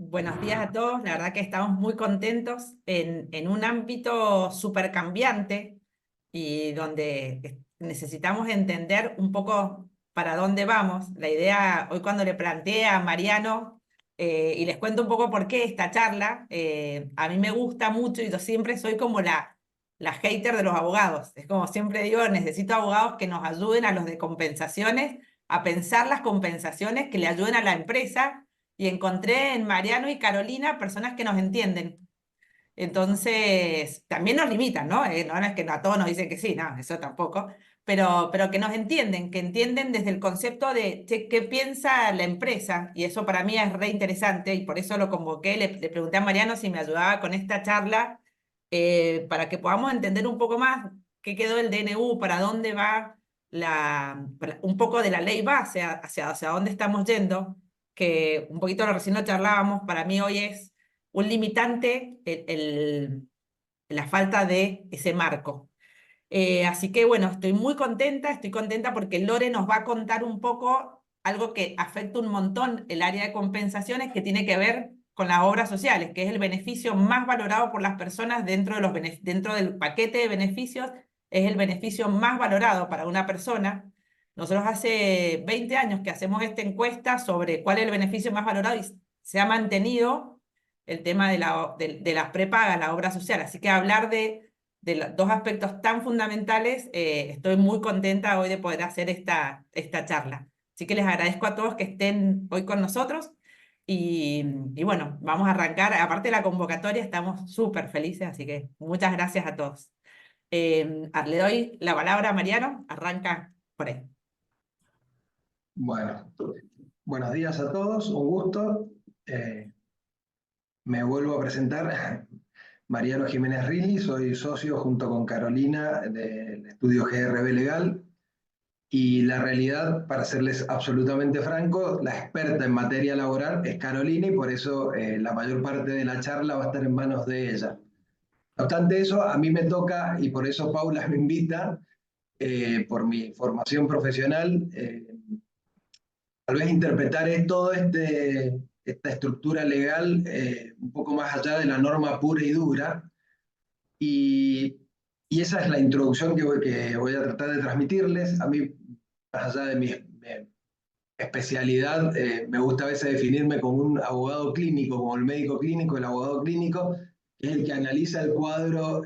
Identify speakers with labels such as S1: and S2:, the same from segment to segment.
S1: Buenos días a todos. La verdad que estamos muy contentos en un ámbito súper cambiante y donde necesitamos entender un poco para dónde vamos. La idea, hoy cuando le planteé a Mariano, y les cuento un poco por qué esta charla, a mí me gusta mucho y yo siempre soy como la hater de los abogados. Es como siempre digo, necesito abogados que nos ayuden a los de compensaciones, a pensar las compensaciones que le ayuden a la empresa, y encontré en Mariano y Carolina personas que nos entienden. Entonces, también nos limitan, ¿no? No es que a todos nos dicen que sí, no, eso tampoco, pero que nos entienden, que entienden desde el concepto de che, qué piensa la empresa, y eso para mí es re interesante, y por eso lo convoqué, le pregunté a Mariano si me ayudaba con esta charla, para que podamos entender un poco más qué quedó el DNU, para dónde va un poco de la ley base, hacia dónde estamos yendo, que un poquito recién lo charlábamos. Para mí hoy es un limitante la falta de ese marco. Así que bueno, estoy contenta porque Lore nos va a contar un poco algo que afecta un montón el área de compensaciones, que tiene que ver con las obras sociales, que es el beneficio más valorado por las personas dentro del paquete de beneficios, es el beneficio más valorado para una persona. Nosotros hace 20 años que hacemos esta encuesta sobre cuál es el beneficio más valorado y se ha mantenido el tema de las prepagas, la obra social. Así que hablar de los dos aspectos tan fundamentales, estoy muy contenta hoy de poder hacer esta charla. Así que les agradezco a todos que estén hoy con nosotros y bueno, vamos a arrancar. Aparte de la convocatoria, estamos súper felices, así que muchas gracias a todos. Le doy la palabra a Mariano, arranca por ahí.
S2: Bueno, buenos días a todos, un gusto. Eh, Me vuelvo a presentar, Mariano Jiménez Rilli, soy socio junto con Carolina del estudio GRB Legal, y la realidad, para serles absolutamente franco, la experta en materia laboral es Carolina, y por eso la mayor parte de la charla va a estar en manos de ella. No obstante eso, a mí me toca, y por eso Paula me invita, por mi formación profesional, tal vez interpretar esta estructura legal un poco más allá de la norma pura y dura. Y, y esa es la introducción que voy a tratar de transmitirles. A mí, más allá de mi especialidad, me gusta a veces definirme como un abogado clínico, como el médico clínico, el abogado clínico, que es el que analiza el cuadro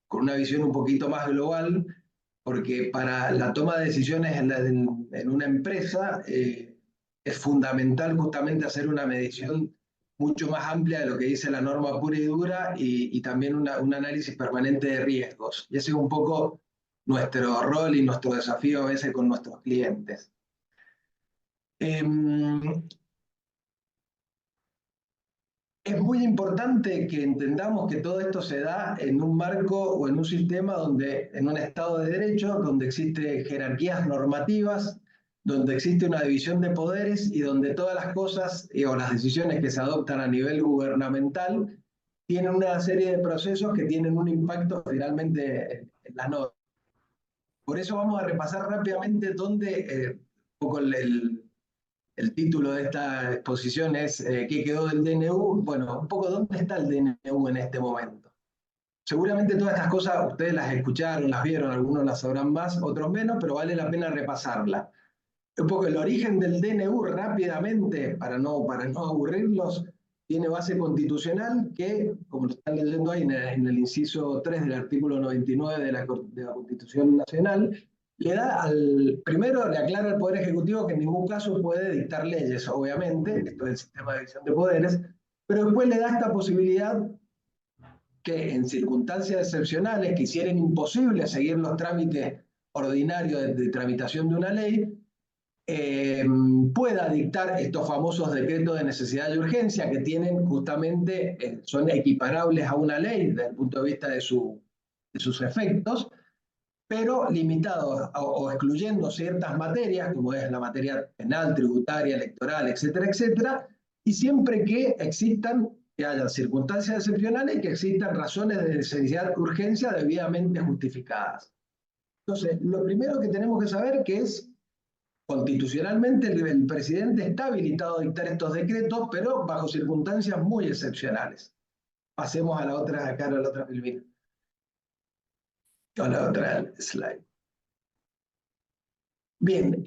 S2: con una visión un poquito más global, porque para la toma de decisiones en una empresa es fundamental justamente hacer una medición mucho más amplia de lo que dice la norma pura y dura, y también un análisis permanente de riesgos. Y ese es un poco nuestro rol y nuestro desafío a veces con nuestros clientes. Eh, Es muy importante que entendamos que todo esto se da en un marco o en un sistema donde, en un Estado de Derecho, donde existen jerarquías normativas, donde existe una división de poderes y donde todas las cosas o las decisiones que se adoptan a nivel gubernamental tienen una serie de procesos que tienen un impacto finalmente en las normas. Por eso vamos a repasar rápidamente dónde, un poco el título de esta exposición es ¿qué quedó del DNU? Bueno, un poco dónde está el DNU en este momento. Seguramente todas estas cosas ustedes las escucharon, las vieron, algunos las sabrán más, otros menos, pero vale la pena repasarla. Un poco el origen del DNU rápidamente, para no aburrirlos, tiene base constitucional que, como lo están leyendo ahí en el inciso 3 del artículo 99 de la Constitución Nacional, primero le aclara al Poder Ejecutivo que en ningún caso puede dictar leyes, obviamente, esto es el sistema de división de poderes, pero después le da esta posibilidad que en circunstancias excepcionales que hicieran imposible seguir los trámites ordinarios de tramitación de una ley, pueda dictar estos famosos decretos de necesidad y urgencia que tienen justamente, son equiparables a una ley desde el punto de vista de sus efectos, pero limitados o excluyendo ciertas materias, como es la materia penal, tributaria, electoral, etcétera, etcétera, y siempre que existan, que haya circunstancias excepcionales y que existan razones de necesidad y urgencia debidamente justificadas. Entonces, lo primero que tenemos que saber que es constitucionalmente el presidente está habilitado a dictar estos decretos, pero bajo circunstancias muy excepcionales. Pasemos a la otra, acá a la otra filmina. A la otra slide. Bien,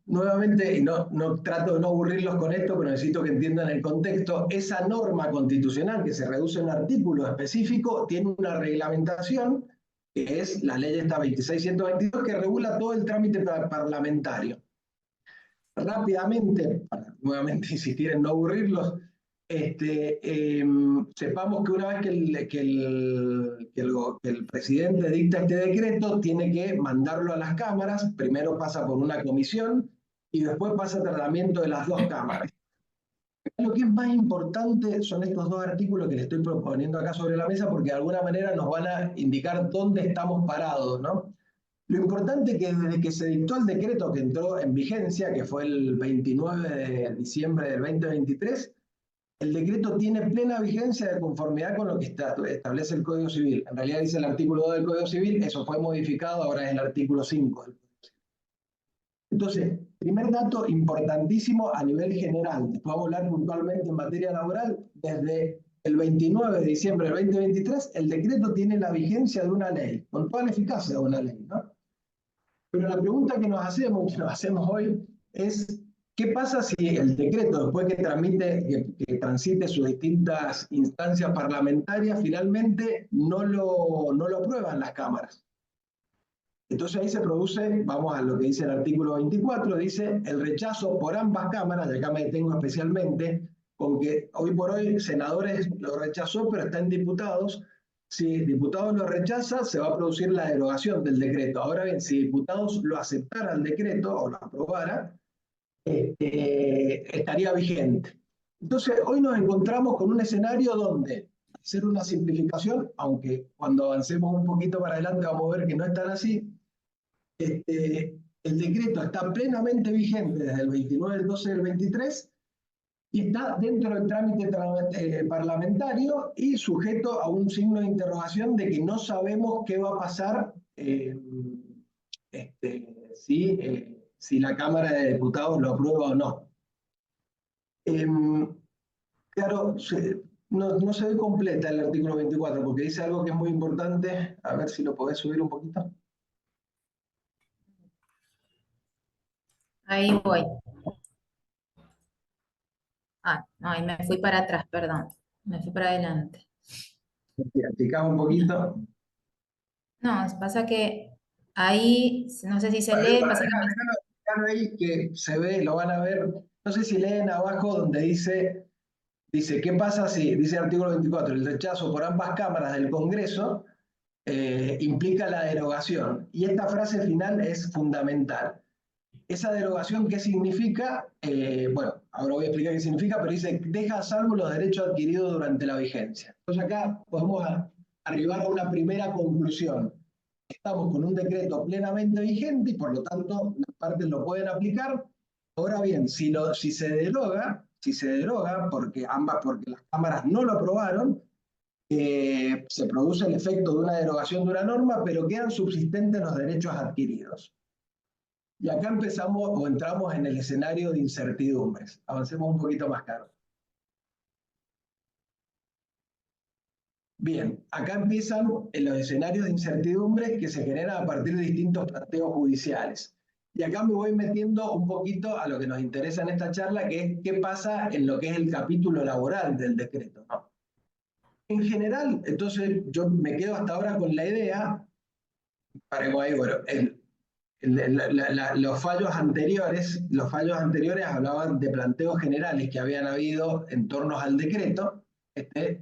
S2: nuevamente, y no trato de no aburrirlos con esto, pero necesito que entiendan el contexto, esa norma constitucional que se reduce en un artículo específico tiene una reglamentación, que es la ley esta 2622, que regula todo el trámite parlamentario. Rápidamente, para nuevamente insistir en no aburrirlos, sepamos que una vez que el presidente dicta este decreto, tiene que mandarlo a las cámaras, primero pasa por una comisión y después pasa a tratamiento de las dos cámaras. Lo que es más importante son estos dos artículos que le estoy proponiendo acá sobre la mesa, porque de alguna manera nos van a indicar dónde estamos parados, ¿no? Lo importante es que desde que se dictó el decreto que entró en vigencia, que fue el 29 de diciembre del 2023, el decreto tiene plena vigencia de conformidad con lo que establece el Código Civil. En realidad dice el artículo 2 del Código Civil, eso fue modificado, ahora es el artículo 5 del Código Civil. Entonces, primer dato importantísimo a nivel general, después vamos a hablar puntualmente en materia laboral, desde el 29 de diciembre del 2023, el decreto tiene la vigencia de una ley, con toda la eficacia de una ley, ¿no? Pero la pregunta que nos hacemos hoy es, ¿qué pasa si el decreto, después que transite sus distintas instancias parlamentarias, finalmente no lo aprueban las cámaras? Entonces ahí se produce, vamos a lo que dice el artículo 24, dice el rechazo por ambas cámaras, y acá me detengo especialmente, con que hoy por hoy senadores lo rechazó, pero están diputados. Si diputados lo rechaza, se va a producir la derogación del decreto. Ahora bien, si diputados lo aceptaran el decreto o lo aprobara, estaría vigente. Entonces, hoy nos encontramos con un escenario donde hacer una simplificación, aunque cuando avancemos un poquito para adelante vamos a ver que no es tan así, el decreto está plenamente vigente desde el 29 del 12 del 23 y está dentro del trámite parlamentario y sujeto a un signo de interrogación de que no sabemos qué va a pasar si la Cámara de Diputados lo aprueba o no. Claro, no se ve completa el artículo 24 porque dice algo que es muy importante. A ver si lo podés subir un poquito.
S3: Ahí voy. Ah, no, ahí me fui para atrás, perdón. Me fui para adelante.
S2: Explicamos un poquito.
S3: No, pasa que ahí, no sé si se lee, pasa que
S2: Déjalo ahí que se ve, lo van a ver. No sé si leen abajo donde dice, ¿qué pasa si, dice el artículo 24, el rechazo por ambas cámaras del Congreso implica la derogación? Y esta frase final es fundamental. ¿Esa derogación qué significa? Bueno, ahora voy a explicar qué significa, pero dice, deja a salvo los derechos adquiridos durante la vigencia. Entonces acá podemos arribar a una primera conclusión. Estamos con un decreto plenamente vigente y por lo tanto las partes lo pueden aplicar. Ahora bien, si se deroga porque las cámaras no lo aprobaron, se produce el efecto de una derogación de una norma, pero quedan subsistentes los derechos adquiridos. Y acá empezamos o entramos en el escenario de incertidumbres. Avancemos un poquito más, Carlos. Bien, acá empiezan los escenarios de incertidumbres que se generan a partir de distintos planteos judiciales. Y acá me voy metiendo un poquito a lo que nos interesa en esta charla, que es qué pasa en lo que es el capítulo laboral del decreto, ¿no? En general, entonces yo me quedo hasta ahora con la idea, para ahí, bueno, los fallos anteriores hablaban de planteos generales que habían habido en torno al decreto.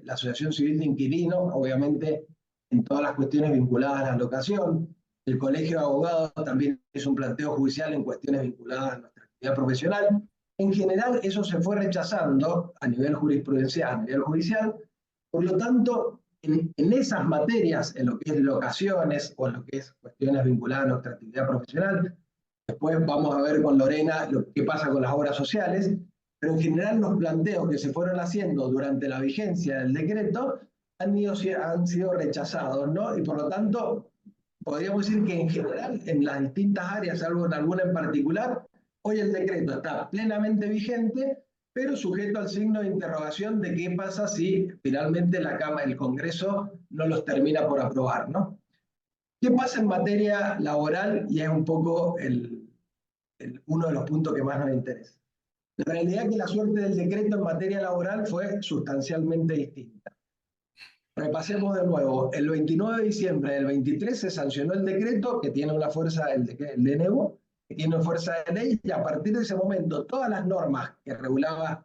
S2: La Asociación Civil de Inquilinos, obviamente, en todas las cuestiones vinculadas a la locación. El Colegio de Abogados también hizo un planteo judicial en cuestiones vinculadas a nuestra actividad profesional. En general, eso se fue rechazando a nivel jurisprudencial, a nivel judicial. Por lo tanto, en esas materias, en lo que es locaciones o en lo que es cuestiones vinculadas a nuestra actividad profesional, después vamos a ver con Lorena lo que pasa con las obras sociales, pero en general los planteos que se fueron haciendo durante la vigencia del decreto han sido rechazados, ¿no? Y por lo tanto, podríamos decir que en general, en las distintas áreas, salvo en alguna en particular, Hoy el decreto está plenamente vigente, pero sujeto al signo de interrogación de qué pasa si finalmente el Congreso no los termina por aprobar, ¿no? ¿Qué pasa en materia laboral? Y es un poco uno de los puntos que más nos interesa. La realidad es que la suerte del decreto en materia laboral fue sustancialmente distinta. Repasemos de nuevo. El 29 de diciembre del 23 se sancionó el decreto que tiene una fuerza, el DNU, que tiene fuerza de ley, y a partir de ese momento todas las normas que regulaba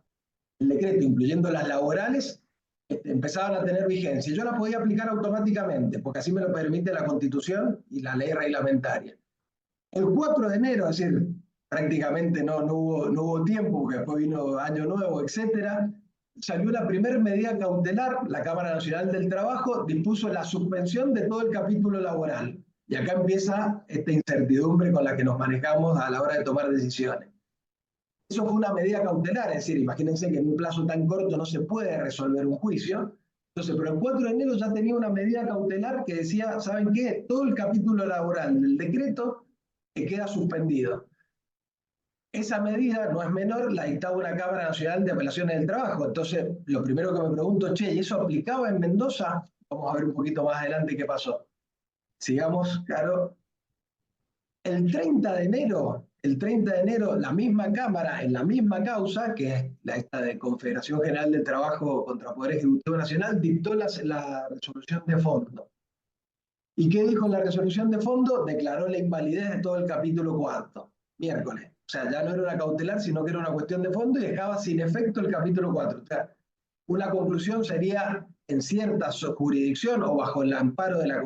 S2: el decreto, incluyendo las laborales, empezaban a tener vigencia. Yo las podía aplicar automáticamente, porque así me lo permite la Constitución y la ley reglamentaria. El 4 de enero, es decir, prácticamente no hubo tiempo, porque después vino Año Nuevo, etcétera, salió la primera medida cautelar. La Cámara Nacional del Trabajo dispuso la suspensión de todo el capítulo laboral. Y acá empieza esta incertidumbre con la que nos manejamos a la hora de tomar decisiones. Eso fue una medida cautelar, es decir, imagínense que en un plazo tan corto no se puede resolver un juicio. Entonces, pero el 4 de enero ya tenía una medida cautelar que decía, ¿saben qué? Todo el capítulo laboral del decreto queda suspendido. Esa medida no es menor, la dictaba una Cámara Nacional de Apelaciones del Trabajo. Entonces, lo primero que me pregunto, che, ¿y eso aplicaba en Mendoza? Vamos a ver un poquito más adelante qué pasó. Sigamos, claro. El 30 de enero, la misma Cámara, en la misma causa, que es esta de Confederación General del Trabajo contra Poder Ejecutivo Nacional, dictó la resolución de fondo. ¿Y qué dijo la resolución de fondo? Declaró la invalidez de todo el capítulo cuarto, miércoles. O sea, ya no era una cautelar, sino que era una cuestión de fondo y dejaba sin efecto el capítulo 4. O sea, una conclusión sería, en cierta jurisdicción o bajo el amparo de la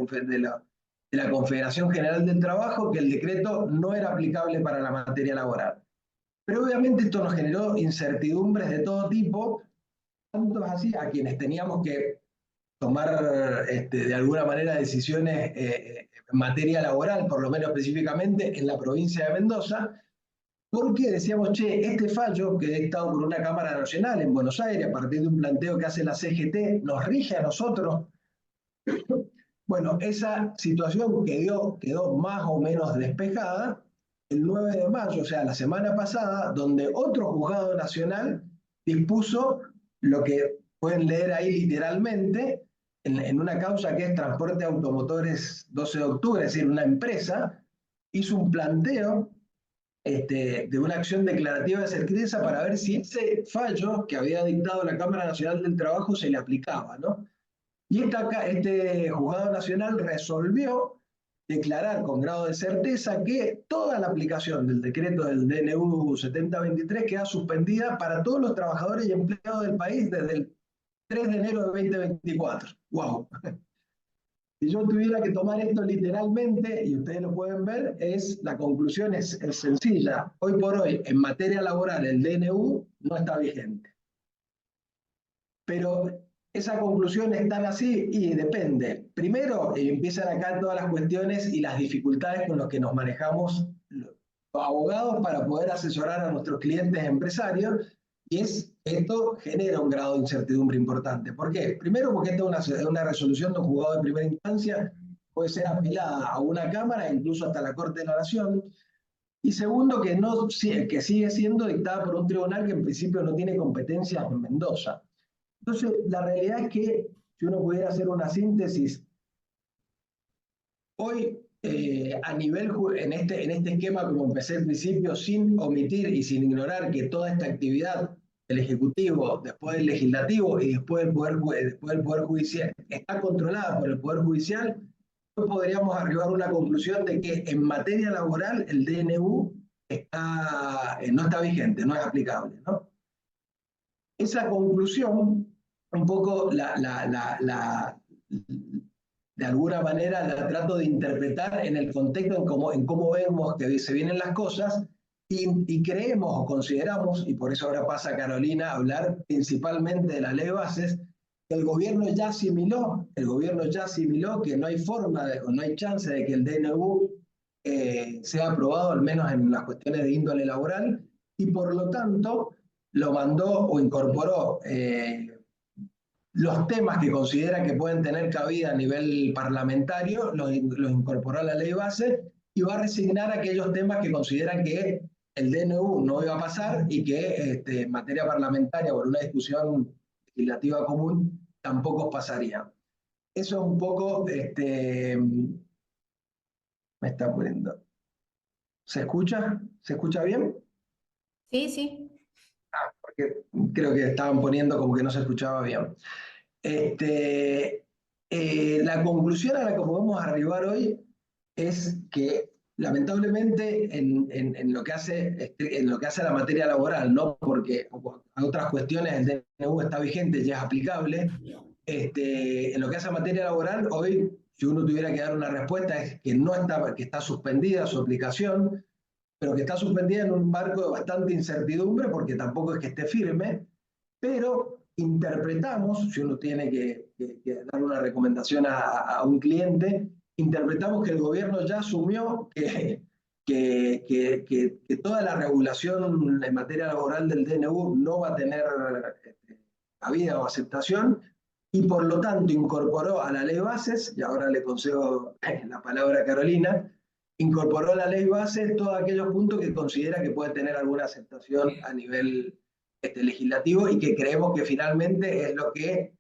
S2: Confederación General del Trabajo, que el decreto no era aplicable para la materia laboral. Pero obviamente esto nos generó incertidumbres de todo tipo, tanto es así a quienes teníamos que tomar de alguna manera decisiones en materia laboral, por lo menos específicamente en la provincia de Mendoza, porque decíamos, che, este fallo que he dictado por una Cámara Nacional en Buenos Aires, a partir de un planteo que hace la CGT, nos rige a nosotros. Bueno, esa situación quedó más o menos despejada el 9 de mayo, o sea, la semana pasada, donde otro juzgado nacional dispuso lo que pueden leer ahí literalmente, en una causa que es Transporte Automotores 12 de octubre, es decir, una empresa, hizo un planteo de una acción declarativa de certeza para ver si ese fallo que había dictado la Cámara Nacional del Trabajo se le aplicaba, ¿no? Y este juzgado nacional resolvió declarar con grado de certeza que toda la aplicación del decreto del DNU 7023 queda suspendida para todos los trabajadores y empleados del país desde el 3 de enero de 2024. ¡Wow! Si yo tuviera que tomar esto literalmente, y ustedes lo pueden ver, la conclusión es sencilla. Hoy por hoy, en materia laboral, el DNU no está vigente. Pero esa conclusión es tan así y depende. Primero, empiezan acá todas las cuestiones y las dificultades con las que nos manejamos los abogados para poder asesorar a nuestros clientes empresarios, y esto genera un grado de incertidumbre importante. ¿Por qué? Primero, porque esta es una resolución de un juzgado de primera instancia, puede ser apelada a una Cámara, incluso hasta la Corte de la Nación. Y segundo, que sigue siendo dictada por un tribunal que en principio no tiene competencias en Mendoza. Entonces, la realidad es que, si uno pudiera hacer una síntesis, hoy en este esquema, como empecé al principio, sin omitir y sin ignorar que toda esta actividad del Ejecutivo, después del Legislativo y después del Poder Judicial, está controlada por el Poder Judicial, hoy podríamos arribar a una conclusión de que en materia laboral el DNU no está vigente, no es aplicable, ¿no? Esa conclusión, un poco de alguna manera la trato de interpretar en el contexto, en cómo vemos que se vienen las cosas, y creemos o consideramos, y por eso ahora pasa Carolina a hablar principalmente de la ley de bases, que el gobierno ya asimiló que no hay forma, o no hay chance de que el DNU sea aprobado, al menos en las cuestiones de índole laboral, y por lo tanto lo mandó o incorporó los temas que considera que pueden tener cabida a nivel parlamentario, los incorporó a la ley base, y va a resignar aquellos temas que consideran que el DNU no iba a pasar y que en materia parlamentaria o en una discusión legislativa común tampoco pasaría. Eso es un poco, me está poniendo. ¿Se escucha? ¿Se escucha bien?
S3: Sí, sí.
S2: Porque creo que estaban poniendo como que no se escuchaba bien. Este, la conclusión a la que podemos arribar hoy es que lamentablemente en lo que hace, en lo que hace a la materia laboral, ¿no? Porque a otras cuestiones el DNU está vigente y es aplicable, en lo que hace a materia laboral, hoy, si uno tuviera que dar una respuesta, es que no está, que está suspendida su aplicación, pero que está suspendida en un marco de bastante incertidumbre, porque tampoco es que esté firme, pero interpretamos, si uno tiene que dar una recomendación a un cliente, interpretamos que el gobierno ya asumió que toda la regulación en materia laboral del DNU no va a tener cabida o aceptación, y por lo tanto incorporó a la ley bases, y ahora le concedo la palabra a Carolina, incorporó a la ley base todos aquellos puntos que considera que puede tener alguna aceptación a nivel legislativo y que creemos que finalmente es lo que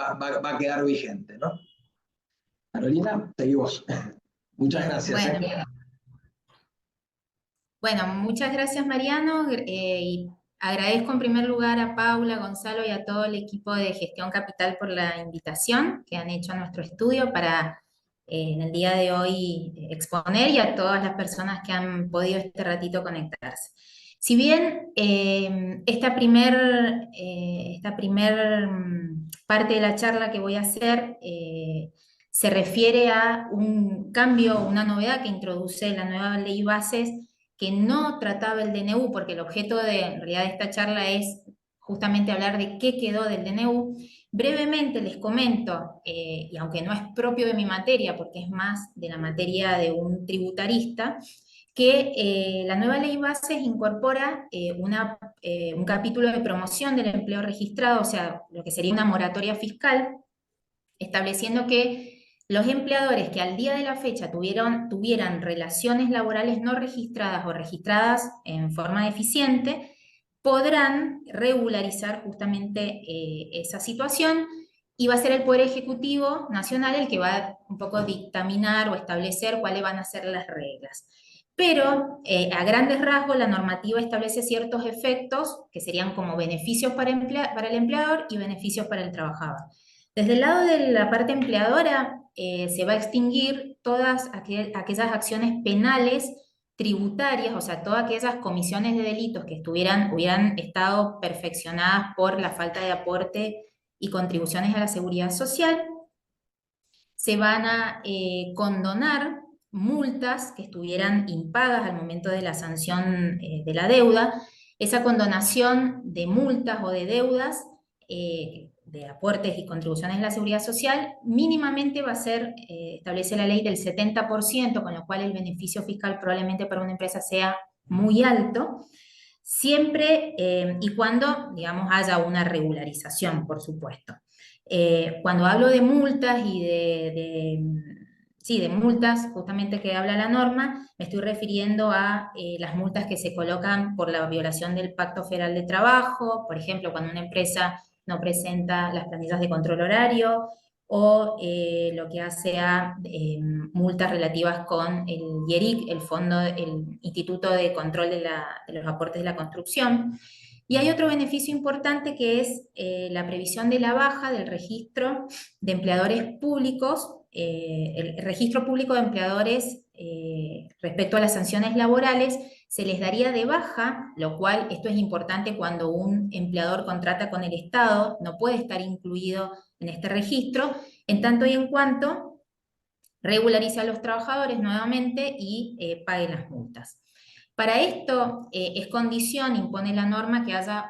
S2: va a quedar vigente, ¿no? Carolina, seguimos. Muchas
S3: Bien,
S2: gracias.
S3: bueno. Bueno, muchas gracias Mariano, y agradezco en primer lugar a Paula, Gonzalo y a todo el equipo de Gestión Capital por la invitación que han hecho a nuestro estudio para en el día de hoy exponer, y a todas las personas que han podido este ratito conectarse. Si bien esta primer parte de la charla que voy a hacer se refiere a un cambio, una novedad que introduce la nueva ley bases, que no trataba el DNU, porque el objeto en realidad de esta charla es justamente hablar de qué quedó del DNU. Brevemente les comento, y aunque no es propio de mi materia, porque es más de la materia de un tributarista, que la nueva ley bases incorpora un capítulo de promoción del empleo registrado, o sea, lo que sería una moratoria fiscal, estableciendo que los empleadores que al día de la fecha tuvieran relaciones laborales no registradas o registradas en forma deficiente, podrán regularizar justamente esa situación, y va a ser el Poder Ejecutivo Nacional el que va a un poco dictaminar o establecer cuáles van a ser las reglas. Pero a grandes rasgos la normativa establece ciertos efectos que serían como beneficios para el empleador y beneficios para el trabajador. Desde el lado de la parte empleadora, se va a extinguir todas aquellas acciones penales tributarias, o sea, todas aquellas comisiones de delitos que hubieran estado perfeccionadas por la falta de aporte y contribuciones a la seguridad social. Se van a condonar multas que estuvieran impagas al momento de la sanción de la deuda. Esa condonación de multas o de deudas, de aportes y contribuciones a la seguridad social, mínimamente va a ser, establece la ley, del 70%, con lo cual el beneficio fiscal probablemente para una empresa sea muy alto, siempre y cuando, digamos, haya una regularización, por supuesto. Cuando hablo de multas y sí, de multas, justamente que habla la norma, me estoy refiriendo a las multas que se colocan por la violación del Pacto Federal de Trabajo, por ejemplo, cuando una empresa no presenta las planillas de control horario, o lo que hace a multas relativas con el IERIC, el Instituto de Control de los Aportes de la Construcción. Y hay otro beneficio importante, que es la previsión de la baja del registro de empleadores públicos, el registro público de empleadores respecto a las sanciones laborales. Se les daría de baja, lo cual, esto es importante cuando un empleador contrata con el Estado, no puede estar incluido en este registro, en tanto y en cuanto regularice a los trabajadores nuevamente y pague las multas. Para esto es condición, impone la norma, que haya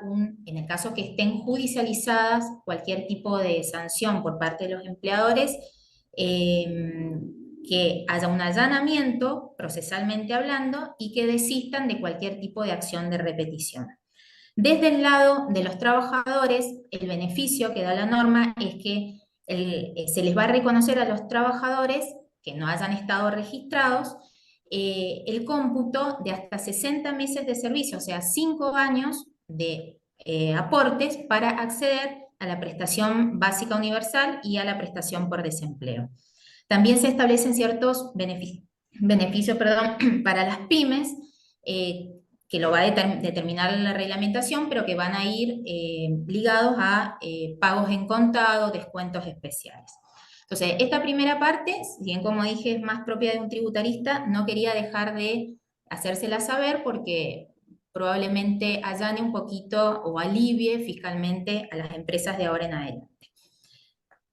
S3: en el caso que estén judicializadas cualquier tipo de sanción por parte de los empleadores, que haya un allanamiento procesalmente hablando y que desistan de cualquier tipo de acción de repetición. Desde el lado de los trabajadores, el beneficio que da la norma es que se les va a reconocer a los trabajadores que no hayan estado registrados el cómputo de hasta 60 meses de servicio, o sea, 5 años de aportes para acceder a la prestación básica universal y a la prestación por desempleo. También se establecen ciertos beneficios para las pymes, que lo va a determinar la reglamentación, pero que van a ir ligados a pagos en contado, descuentos especiales. Entonces, esta primera parte, si bien como dije es más propia de un tributarista, no quería dejar de hacérsela saber porque probablemente allane un poquito o alivie fiscalmente a las empresas de ahora en adelante.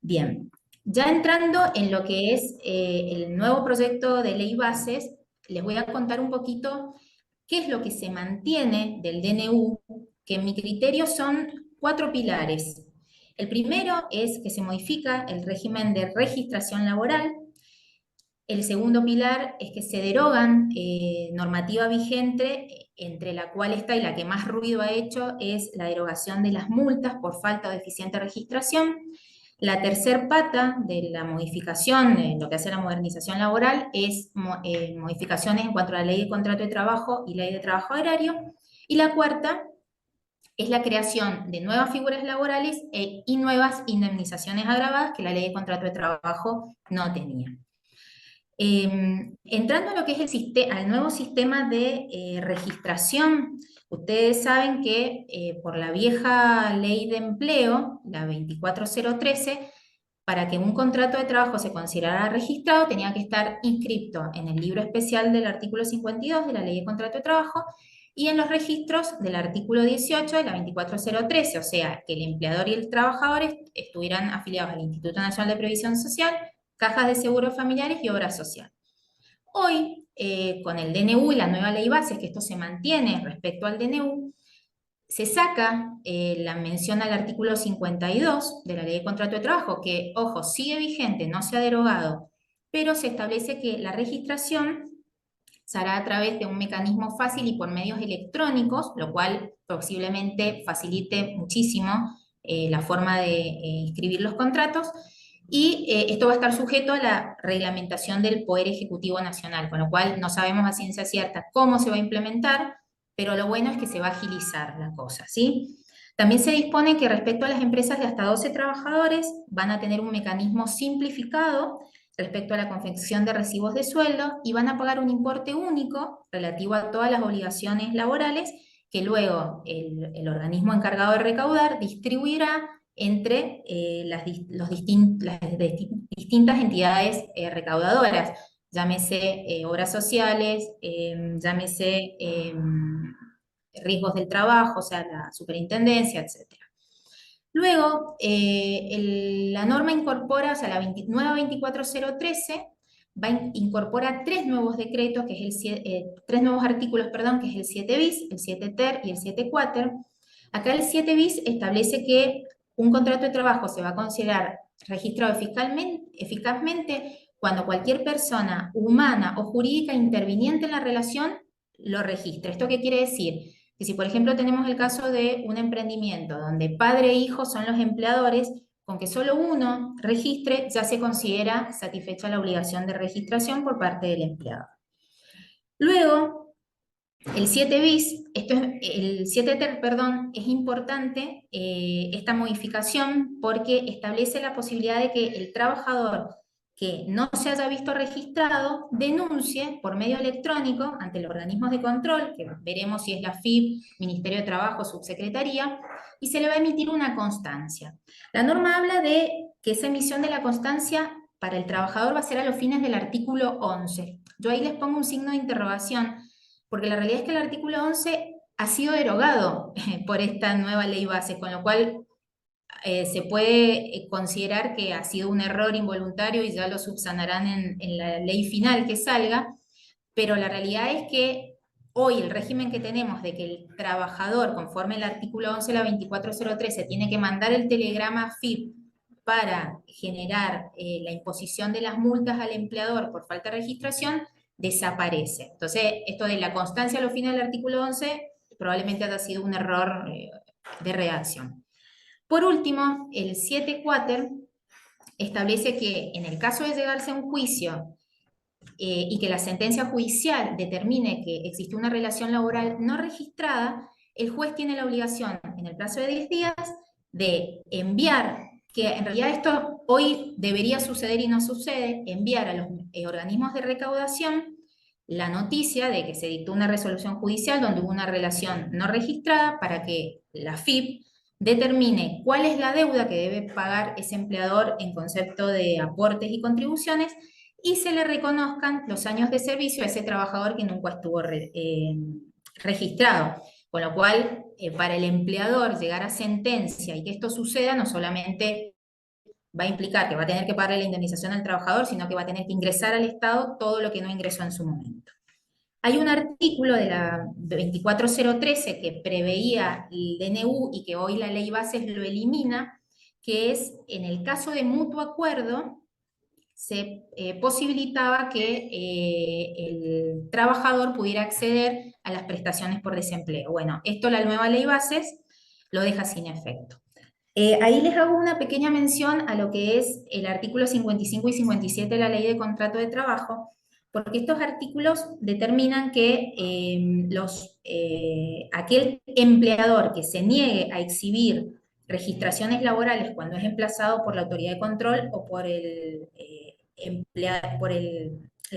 S3: Bien, ya entrando en lo que es el nuevo proyecto de ley bases, les voy a contar un poquito qué es lo que se mantiene del DNU, que en mi criterio son 4 pilares. El primero es que se modifica el régimen de registración laboral. El segundo pilar es que se derogan normativa vigente, entre la cual está y la que más ruido ha hecho es la derogación de las multas por falta o deficiente registración. La tercer pata de la modificación, lo que hace la modernización laboral, es modificaciones en cuanto a la ley de contrato de trabajo y ley de trabajo agrario. Y la cuarta es la creación de nuevas figuras laborales y nuevas indemnizaciones agravadas que la ley de contrato de trabajo no tenía. Entrando a lo que es al nuevo sistema de registración, ustedes saben que por la vieja ley de empleo, la 24013, para que un contrato de trabajo se considerara registrado, tenía que estar inscrito en el libro especial del artículo 52 de la ley de contrato de trabajo y en los registros del artículo 18 de la 24013, o sea, que el empleador y el trabajador estuvieran afiliados al Instituto Nacional de Previsión Social, cajas de seguros familiares y obra social. Hoy, con el DNU y la nueva ley bases, que esto se mantiene respecto al DNU, se saca la mención al artículo 52 de la ley de contrato de trabajo, que, ojo, sigue vigente, no se ha derogado, pero se establece que la registración se hará a través de un mecanismo fácil y por medios electrónicos, lo cual posiblemente facilite muchísimo la forma de inscribir los contratos, y esto va a estar sujeto a la reglamentación del Poder Ejecutivo Nacional, con lo cual no sabemos a ciencia cierta cómo se va a implementar, pero lo bueno es que se va a agilizar la cosa, ¿sí? También se dispone que respecto a las empresas de hasta 12 trabajadores van a tener un mecanismo simplificado respecto a la confección de recibos de sueldo y van a pagar un importe único relativo a todas las obligaciones laborales que luego el organismo encargado de recaudar distribuirá entre las distintas entidades recaudadoras, llámese obras sociales, llámese riesgos del trabajo, o sea, la superintendencia, etc. Luego, la norma incorpora, o sea, la nueva 24013 incorpora 3 nuevos decretos, que es 3 nuevos artículos, perdón, que es el 7 bis, el 7 ter y el 7 quater. Acá el 7 bis establece que un contrato de trabajo se va a considerar registrado eficazmente cuando cualquier persona humana o jurídica interviniente en la relación lo registre. ¿Esto qué quiere decir? Que si, por ejemplo, tenemos el caso de un emprendimiento donde padre e hijo son los empleadores, con que solo uno registre, ya se considera satisfecha la obligación de registración por parte del empleador. Luego, el 7 bis, el 7 ter, perdón, es importante esta modificación porque establece la posibilidad de que el trabajador que no se haya visto registrado denuncie por medio electrónico ante los organismos de control, que veremos si es la FIP, Ministerio de Trabajo, Subsecretaría, y se le va a emitir una constancia. La norma habla de que esa emisión de la constancia para el trabajador va a ser a los fines del artículo 11. Yo ahí les pongo un signo de interrogación, porque la realidad es que el artículo 11 ha sido derogado por esta nueva ley base, con lo cual se puede considerar que ha sido un error involuntario y ya lo subsanarán en la ley final que salga, pero la realidad es que hoy el régimen que tenemos de que el trabajador, conforme el artículo 11 de la 24013, tiene que mandar el telegrama FIP para generar la imposición de las multas al empleador por falta de registración, desaparece. Entonces, esto de la constancia a los fines del artículo 11 probablemente haya sido un error de redacción. Por último, el 7 quater establece que en el caso de llegarse a un juicio y que la sentencia judicial determine que existe una relación laboral no registrada, el juez tiene la obligación, en el plazo de 10 días, de enviar, que en realidad esto hoy debería suceder y no sucede, enviar a los organismos de recaudación la noticia de que se dictó una resolución judicial donde hubo una relación no registrada para que la FIP determine cuál es la deuda que debe pagar ese empleador en concepto de aportes y contribuciones y se le reconozcan los años de servicio a ese trabajador que nunca estuvo registrado. Con lo cual, para el empleador llegar a sentencia y que esto suceda, no solamente va a implicar que va a tener que pagar la indemnización al trabajador, sino que va a tener que ingresar al Estado todo lo que no ingresó en su momento. Hay un artículo de la 24013 que preveía el DNU y que hoy la ley bases lo elimina, que es en el caso de mutuo acuerdo, se posibilitaba que el trabajador pudiera acceder a las prestaciones por desempleo. Bueno, esto la nueva ley bases lo deja sin efecto. Ahí les hago una pequeña mención a lo que es el artículo 55 y 57 de la Ley de Contrato de Trabajo, porque estos artículos determinan que aquel empleador que se niegue a exhibir registraciones laborales cuando es emplazado por la autoridad de control o por la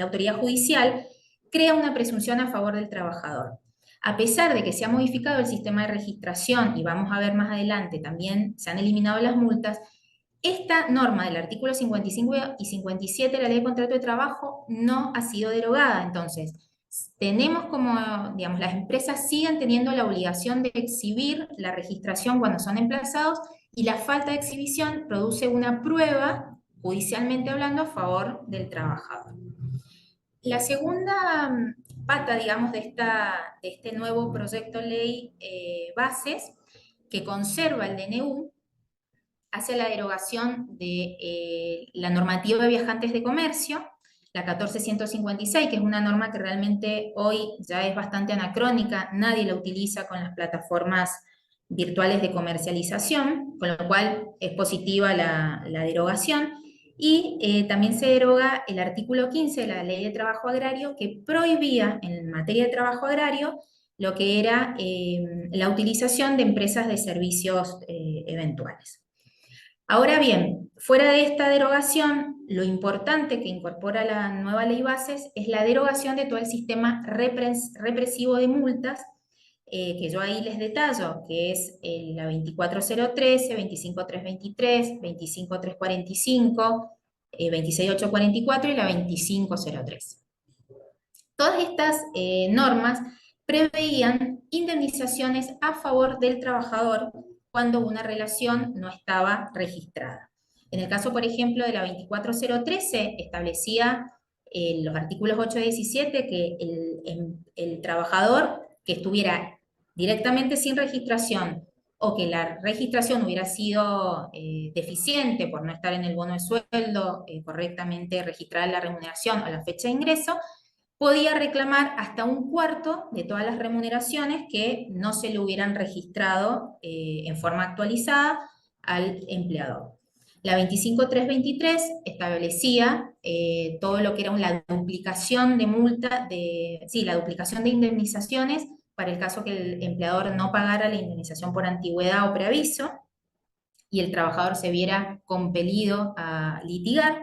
S3: autoridad judicial, crea una presunción a favor del trabajador. A pesar de que se ha modificado el sistema de registración, y vamos a ver más adelante, también se han eliminado las multas, esta norma del artículo 55 y 57 de la Ley de Contrato de Trabajo no ha sido derogada. Entonces, tenemos como, digamos, las empresas siguen teniendo la obligación de exhibir la registración cuando son emplazados y la falta de exhibición produce una prueba, judicialmente hablando, a favor del trabajador. La segunda pata, digamos, de este nuevo proyecto de ley bases, que conserva el DNU, hace la derogación de la normativa de viajantes de comercio, la 14156, que es una norma que realmente hoy ya es bastante anacrónica, nadie la utiliza con las plataformas virtuales de comercialización, con lo cual es positiva la derogación. Y también se deroga el artículo 15 de la Ley de Trabajo Agrario, que prohibía en materia de trabajo agrario lo que era la utilización de empresas de servicios eventuales. Ahora bien, fuera de esta derogación, lo importante que incorpora la nueva ley bases es la derogación de todo el sistema represivo de multas, que yo ahí les detallo, que es la 24013, 25323, 25345, 26844 y la 2503. Todas estas normas preveían indemnizaciones a favor del trabajador cuando una relación no estaba registrada. En el caso, por ejemplo, de la 24013, establecía los artículos 8 y 17 que el trabajador que estuviera directamente sin registración o que la registración hubiera sido deficiente por no estar en el bono de sueldo, correctamente registrada la remuneración o la fecha de ingreso, podía reclamar hasta un cuarto de todas las remuneraciones que no se le hubieran registrado en forma actualizada al empleador. La 25323 establecía todo lo que era la duplicación de multa, la duplicación de indemnizaciones para el caso que el empleador no pagara la indemnización por antigüedad o preaviso y el trabajador se viera compelido a litigar.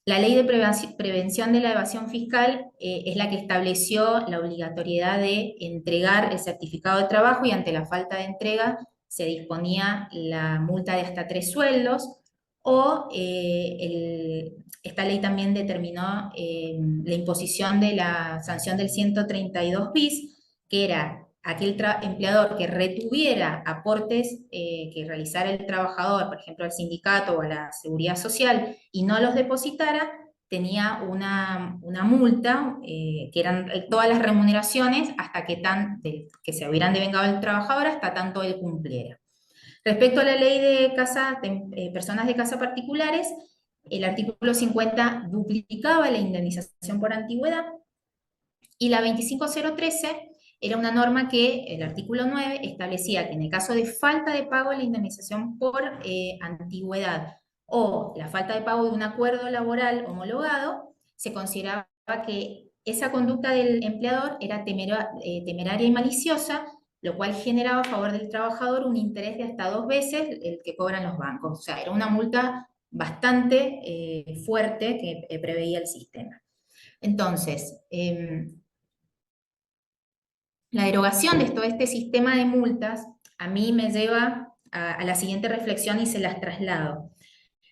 S3: La ley de prevención de la evasión fiscal es la que estableció la obligatoriedad de entregar el certificado de trabajo y ante la falta de entrega se disponía la multa de hasta 3 sueldos o esta ley también determinó la imposición de la sanción del 132 bis, que era aquel empleador que retuviera aportes que realizara el trabajador, por ejemplo al sindicato o a la seguridad social, y no los depositara, tenía una multa, que eran todas las remuneraciones hasta que se hubieran devengado el trabajador hasta tanto él cumpliera. Respecto a la ley de personas de casa particulares, el artículo 50 duplicaba la indemnización por antigüedad y la 25013 era una norma que el artículo 9 establecía que en el caso de falta de pago de la indemnización por antigüedad o la falta de pago de un acuerdo laboral homologado, se consideraba que esa conducta del empleador era temeraria y maliciosa, lo cual generaba a favor del trabajador un interés de hasta 2 veces el que cobran los bancos. O sea, era una multa bastante fuerte que preveía el sistema. Entonces, la derogación de todo este sistema de multas a mí me lleva a la siguiente reflexión y se las traslado.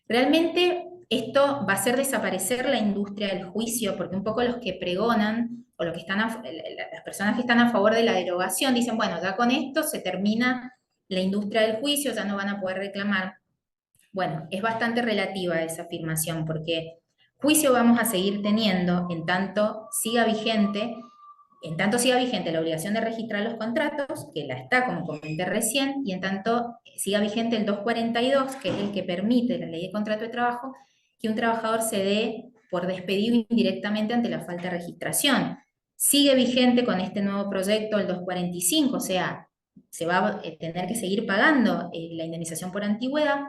S3: Realmente esto va a hacer desaparecer la industria del juicio, porque un poco los que pregonan, o los que están las personas que están a favor de la derogación, dicen, bueno, ya con esto se termina la industria del juicio, ya no van a poder reclamar. Bueno, es bastante relativa esa afirmación, porque juicio vamos a seguir teniendo en tanto siga vigente la obligación de registrar los contratos, que la está, como comenté recién, y en tanto siga vigente el 242, que es el que permite la ley de contrato de trabajo, que un trabajador se dé por despedido indirectamente ante la falta de registración. Sigue vigente con este nuevo proyecto el 245, o sea, se va a tener que seguir pagando la indemnización por antigüedad,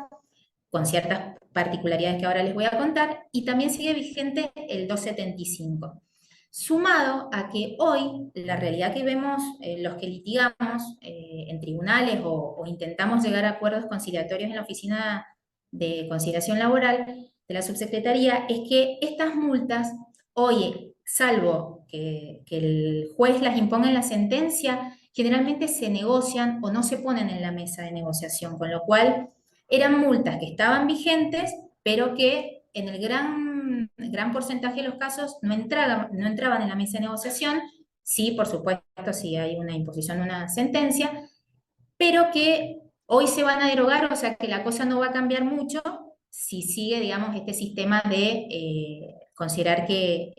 S3: con ciertas particularidades que ahora les voy a contar, y también sigue vigente el 275. Sumado a que hoy la realidad que vemos los que litigamos en tribunales o intentamos llegar a acuerdos conciliatorios en la Oficina de Conciliación Laboral de la Subsecretaría es que estas multas, hoy, salvo que el juez las imponga en la sentencia, generalmente se negocian o no se ponen en la mesa de negociación, con lo cual eran multas que estaban vigentes, pero que en el gran porcentaje de los casos no entraban en la mesa de negociación. Sí, por supuesto, sí hay una imposición de una sentencia, pero que hoy se van a derogar, o sea que la cosa no va a cambiar mucho si sigue, digamos, este sistema de considerar que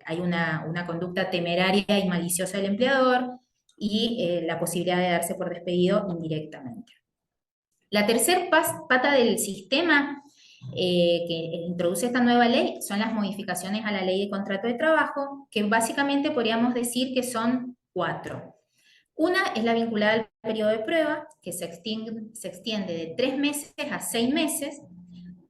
S3: hay una conducta temeraria y maliciosa del empleador y la posibilidad de darse por despedido indirectamente. La tercera pata del sistema que introduce esta nueva ley son las modificaciones a la ley de contrato de trabajo, que básicamente podríamos decir que son 4. Una es la vinculada al periodo de prueba, que se extiende de 3 meses a 6 meses,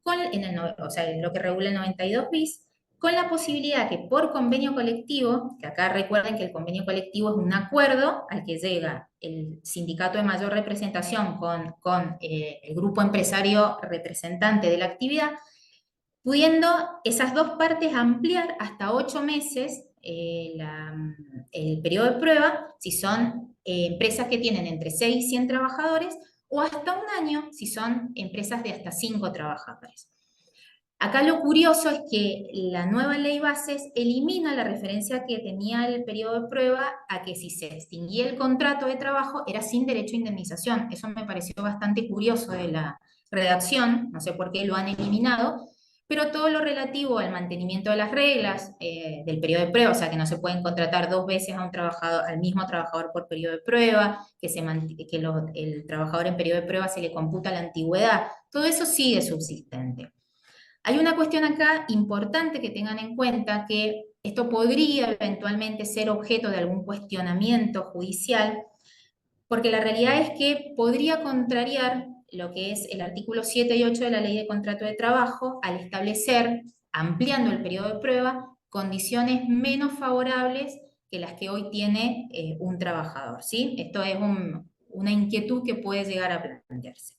S3: o sea, lo que regula el 92 bis, con la posibilidad que por convenio colectivo, que acá recuerden que el convenio colectivo es un acuerdo al que llega el sindicato de mayor representación con el grupo empresario representante de la actividad, pudiendo esas dos partes ampliar hasta 8 meses el periodo de prueba, si son empresas que tienen entre 6 y 100 trabajadores, o hasta 1 año si son empresas de hasta 5 trabajadores. Acá lo curioso es que la nueva ley bases elimina la referencia que tenía el periodo de prueba a que si se extinguía el contrato de trabajo era sin derecho a indemnización. Eso me pareció bastante curioso de la redacción, no sé por qué lo han eliminado, pero todo lo relativo al mantenimiento de las reglas del periodo de prueba, o sea que no se pueden contratar 2 veces a un trabajador, al mismo trabajador por periodo de prueba, que el trabajador en periodo de prueba se le computa la antigüedad, todo eso sigue subsistente. Hay una cuestión acá importante que tengan en cuenta, que esto podría eventualmente ser objeto de algún cuestionamiento judicial, porque la realidad es que podría contrariar lo que es el artículo 7 y 8 de la Ley de Contrato de Trabajo al establecer, ampliando el periodo de prueba, condiciones menos favorables que las que hoy tiene un trabajador, ¿sí? Esto es una inquietud que puede llegar a plantearse.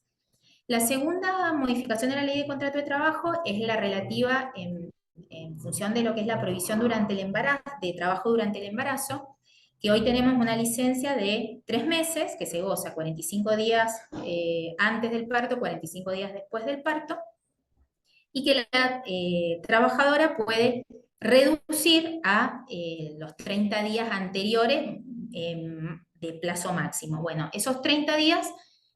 S3: La segunda modificación de la Ley de Contrato de Trabajo es la relativa en función de lo que es la prohibición durante el embarazo, de trabajo durante el embarazo, que hoy tenemos una licencia de 3 meses, que se goza 45 días antes del parto, 45 días después del parto, y que la trabajadora puede reducir a los 30 días anteriores de plazo máximo. Bueno, esos 30 días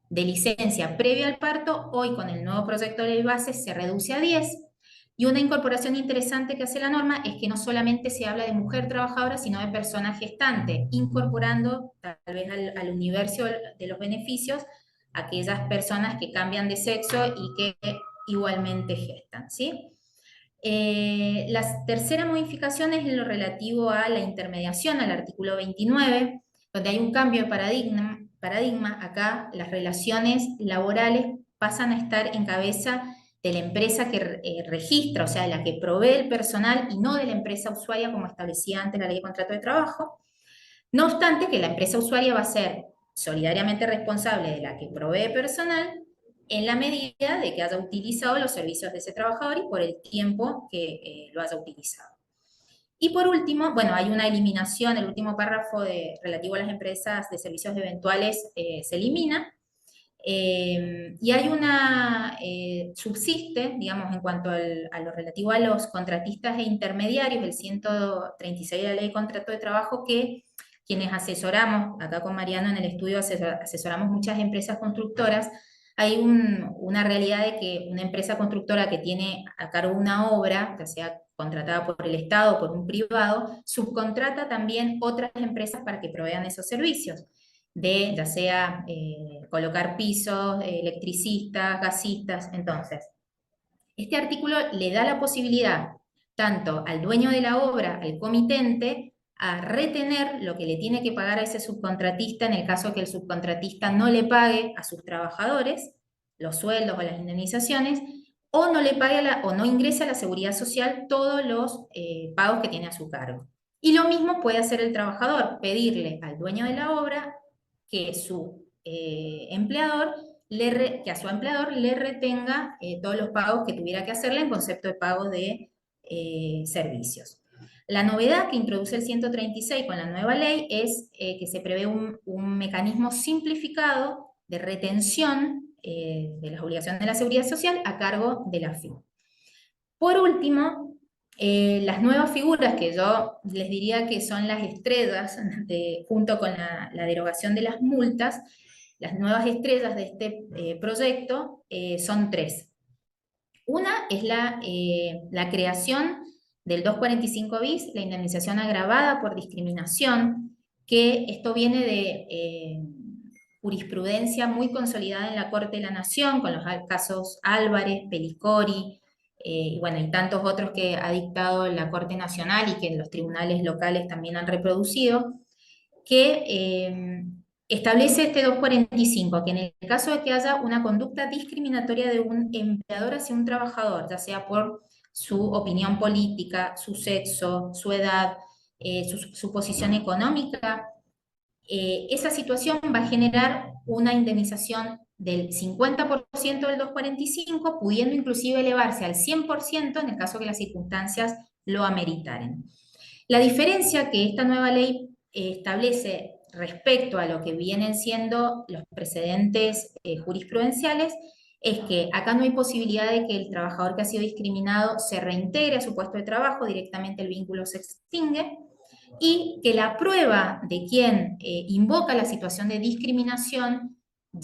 S3: de licencia previa al parto, hoy con el nuevo proyecto de ley base se reduce a 10, y una incorporación interesante que hace la norma es que no solamente se habla de mujer trabajadora, sino de persona gestante, incorporando tal vez al universo de los beneficios aquellas personas que cambian de sexo y que igualmente gestan, ¿sí? La tercera modificación es en lo relativo a la intermediación, al artículo 29, donde hay un cambio de paradigma. Acá las relaciones laborales pasan a estar en cabeza de la empresa que registra, o sea, de la que provee el personal y no de la empresa usuaria como establecía antes la ley de contrato de trabajo. No obstante, que la empresa usuaria va a ser solidariamente responsable de la que provee personal en la medida de que haya utilizado los servicios de ese trabajador y por el tiempo que lo haya utilizado. Y por último, bueno, hay una eliminación, el último párrafo relativo a las empresas de servicios eventuales se elimina, y hay una, subsiste, digamos, en cuanto a lo relativo a los contratistas e intermediarios, el 136 de la Ley de Contrato de Trabajo, que quienes asesoramos, acá con Mariano en el estudio asesoramos muchas empresas constructoras, hay una realidad de que una empresa constructora que tiene a cargo una obra, ya sea contratada por el Estado o por un privado, subcontrata también otras empresas para que provean esos servicios de ya sea colocar pisos, electricistas, gasistas. Entonces, este artículo le da la posibilidad tanto al dueño de la obra, al comitente, a retener lo que le tiene que pagar a ese subcontratista en el caso que el subcontratista no le pague a sus trabajadores los sueldos o las indemnizaciones, o no le pague o no ingrese a la seguridad social todos los pagos que tiene a su cargo. Y lo mismo puede hacer el trabajador, pedirle al dueño de la obra que su empleador que a su empleador le retenga todos los pagos que tuviera que hacerle en concepto de pago de servicios. La novedad que introduce el 136 con la nueva ley es que se prevé un mecanismo simplificado de retención de las obligaciones de la seguridad social a cargo de la AFIP. Por último, las nuevas figuras que yo les diría que son las estrellas, junto con la derogación de las multas, las nuevas estrellas de este proyecto son tres. Una es la creación del 245 bis, la indemnización agravada por discriminación, que esto viene de jurisprudencia muy consolidada en la Corte de la Nación, con los casos Álvarez, Pelicori, y bueno, y tantos otros que ha dictado la Corte Nacional y que los tribunales locales también han reproducido, que establece este 245, que en el caso de que haya una conducta discriminatoria de un empleador hacia un trabajador, ya sea por su opinión política, su sexo, su edad, su posición económica, esa situación va a generar una indemnización del 50% del 245, pudiendo inclusive elevarse al 100% en el caso que las circunstancias lo ameritaren. La diferencia que esta nueva ley establece respecto a lo que vienen siendo los precedentes jurisprudenciales es que acá no hay posibilidad de que el trabajador que ha sido discriminado se reintegre a su puesto de trabajo, directamente el vínculo se extingue, y que la prueba de quien invoca la situación de discriminación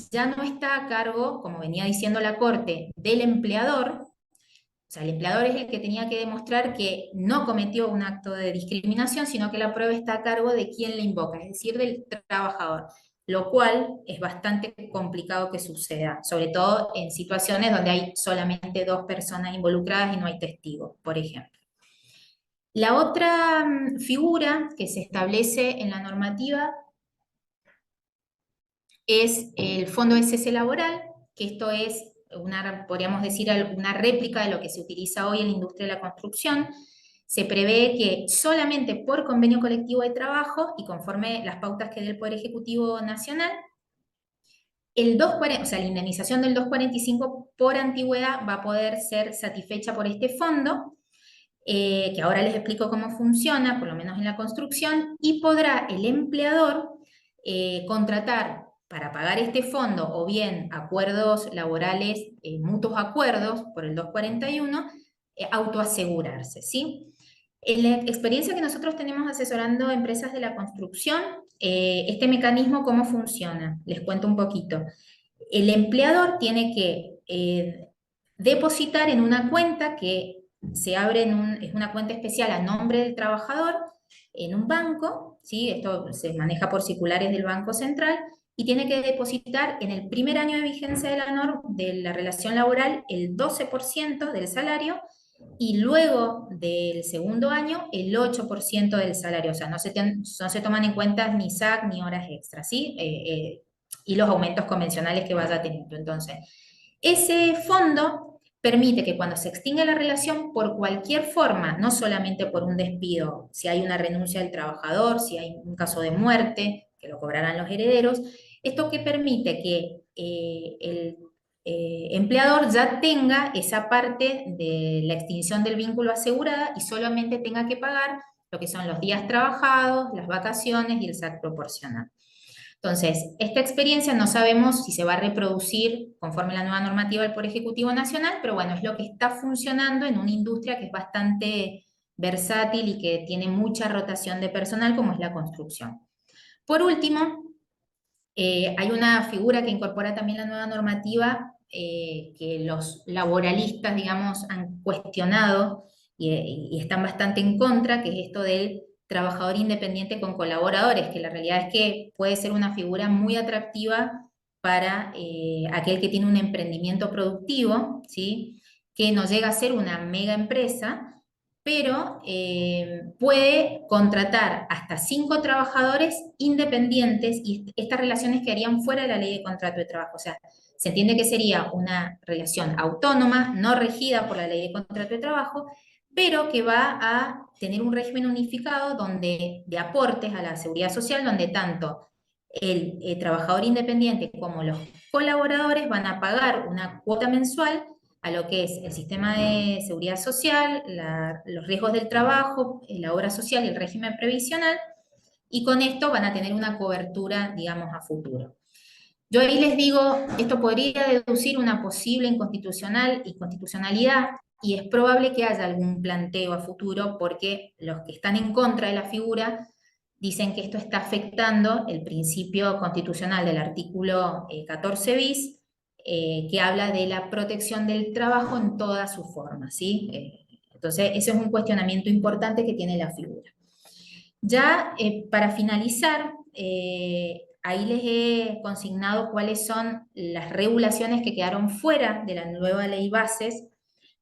S3: ya no está a cargo, como venía diciendo la Corte, del empleador. O sea, el empleador es el que tenía que demostrar que no cometió un acto de discriminación, sino que la prueba está a cargo de quien la invoca, es decir, del trabajador, lo cual es bastante complicado que suceda, sobre todo en situaciones donde hay solamente dos personas involucradas y no hay testigos, por ejemplo. La otra figura que se establece en la normativa es el fondo de cese laboral, que esto es podríamos decir, una réplica de lo que se utiliza hoy en la industria de la construcción. Se prevé que solamente por convenio colectivo de trabajo y conforme las pautas que dé el Poder Ejecutivo Nacional, o sea, la indemnización del 245 por antigüedad va a poder ser satisfecha por este fondo, que ahora les explico cómo funciona, por lo menos en la construcción, y podrá el empleador contratar para pagar este fondo o bien acuerdos laborales, mutuos acuerdos por el 241, autoasegurarse, ¿sí? En la experiencia que nosotros tenemos asesorando empresas de la construcción, este mecanismo, ¿cómo funciona? Les cuento un poquito. El empleador tiene que depositar en una cuenta que se abre es una cuenta especial a nombre del trabajador en un banco, ¿sí? Esto se maneja por circulares del Banco Central, y tiene que depositar en el primer año de vigencia de la relación laboral el 12% del salario, y luego del segundo año el 8% del salario. O sea, no se toman en cuenta ni SAC ni horas extras, ¿sí? Y los aumentos convencionales que vaya teniendo. Entonces, ese fondo permite que cuando se extingue la relación por cualquier forma, no solamente por un despido, si hay una renuncia del trabajador, si hay un caso de muerte, que lo cobrarán los herederos, esto que permite que el empleador ya tenga esa parte de la extinción del vínculo asegurada y solamente tenga que pagar lo que son los días trabajados, las vacaciones y el SAC proporcional. Entonces, esta experiencia no sabemos si se va a reproducir conforme la nueva normativa del Poder Ejecutivo Nacional, pero bueno, es lo que está funcionando en una industria que es bastante versátil y que tiene mucha rotación de personal, como es la construcción. Por último, hay una figura que incorpora también la nueva normativa que los laboralistas, digamos, han cuestionado y están bastante en contra, que es esto del trabajador independiente con colaboradores, que la realidad es que puede ser una figura muy atractiva para aquel que tiene un emprendimiento productivo, ¿sí? Que no llega a ser una mega empresa, pero puede contratar hasta 5 trabajadores independientes y estas relaciones quedarían fuera de la ley de contrato de trabajo. O sea, se entiende que sería una relación autónoma, no regida por la ley de contrato de trabajo, pero que va a tener un régimen unificado donde, de aportes a la seguridad social, donde tanto el trabajador independiente como los colaboradores van a pagar una cuota mensual a lo que es el sistema de seguridad social, los riesgos del trabajo, la obra social y el régimen previsional, y con esto van a tener una cobertura, digamos, a futuro. Yo ahí les digo, esto podría deducir una posible inconstitucionalidad y es probable que haya algún planteo a futuro porque los que están en contra de la figura dicen que esto está afectando el principio constitucional del artículo 14 bis, que habla de la protección del trabajo en todas sus formas, ¿sí? Entonces, ese es un cuestionamiento importante que tiene la figura. Ya para finalizar, ahí les he consignado cuáles son las regulaciones que quedaron fuera de la nueva ley bases,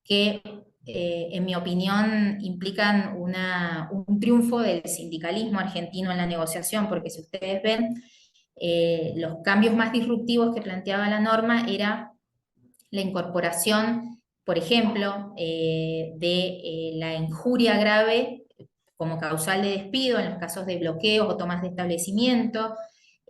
S3: que en mi opinión implican un triunfo del sindicalismo argentino en la negociación, porque si ustedes ven, los cambios más disruptivos que planteaba la norma era la incorporación, por ejemplo, de la injuria grave como causal de despido en los casos de bloqueos o tomas de establecimiento,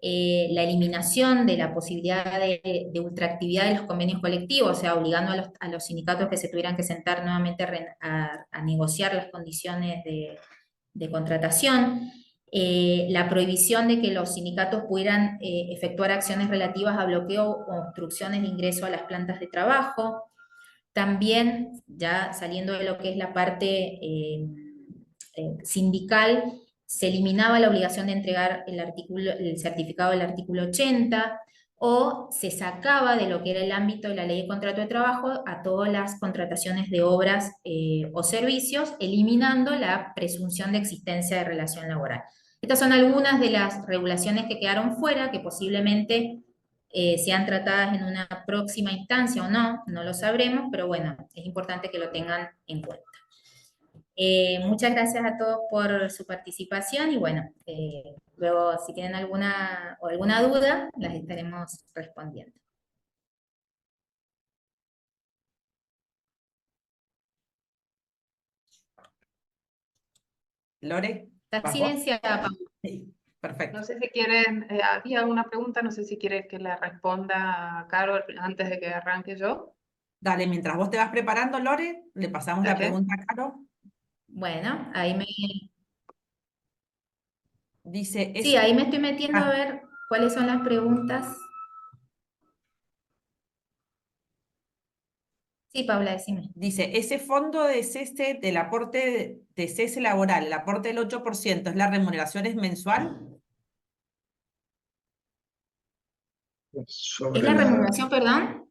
S3: la eliminación de la posibilidad de ultraactividad de los convenios colectivos, o sea, obligando a los sindicatos que se tuvieran que sentar nuevamente a negociar las condiciones de contratación, la prohibición de que los sindicatos pudieran efectuar acciones relativas a bloqueo o obstrucciones de ingreso a las plantas de trabajo. También, ya saliendo de lo que es la parte sindical, se eliminaba la obligación de entregar el certificado del artículo 80, o se sacaba de lo que era el ámbito de la ley de contrato de trabajo a todas las contrataciones de obras o servicios, eliminando la presunción de existencia de relación laboral. Estas son algunas de las regulaciones que quedaron fuera, que posiblemente sean tratadas en una próxima instancia o no, no lo sabremos, pero bueno, es importante que lo tengan en cuenta. Muchas gracias a todos por su participación y bueno, luego si tienen alguna duda, las estaremos respondiendo.
S1: Lore,
S3: Está
S1: ¿vas vos?
S3: silenciada, Paula.
S1: Sí, perfecto.
S4: No sé si quieren, había alguna pregunta, no sé si quieren que le responda a Carol antes de que arranque yo.
S1: Dale, mientras vos te vas preparando, Lore, le pasamos la
S4: Dale.
S1: pregunta a Caro.
S3: Bueno, ahí me...
S1: Dice,
S3: Sí, ahí me estoy metiendo a
S1: Ah.
S3: ver cuáles son las preguntas. Sí, Paula, decime.
S1: Dice, ese fondo de cese del aporte de cese laboral, el aporte del 8%, ¿es la remuneración es mensual?
S3: ¿Es la remuneración, perdón?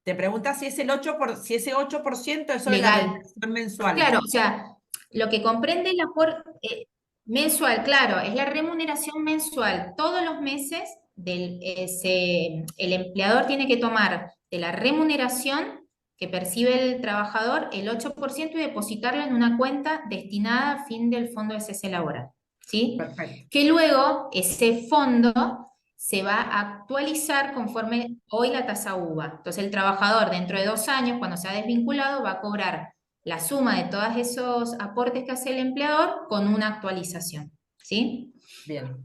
S1: Te pregunta si es si ese 8% es sobre la
S3: Legal.
S1: remuneración mensual.
S3: Claro, o sea, lo que comprende el aporte mensual, claro, es la remuneración mensual. Todos los meses el empleador tiene que tomar de la remuneración que percibe el trabajador el 8% y depositarla en una cuenta destinada a fin del fondo de cese laboral. ¿Sí?
S1: Perfecto.
S3: Que luego ese fondo se va a actualizar conforme hoy la tasa UVA. Entonces el trabajador dentro de 2 años, cuando se ha desvinculado, va a cobrar la suma de todos esos aportes que hace el empleador con una actualización, ¿sí?
S1: Bien,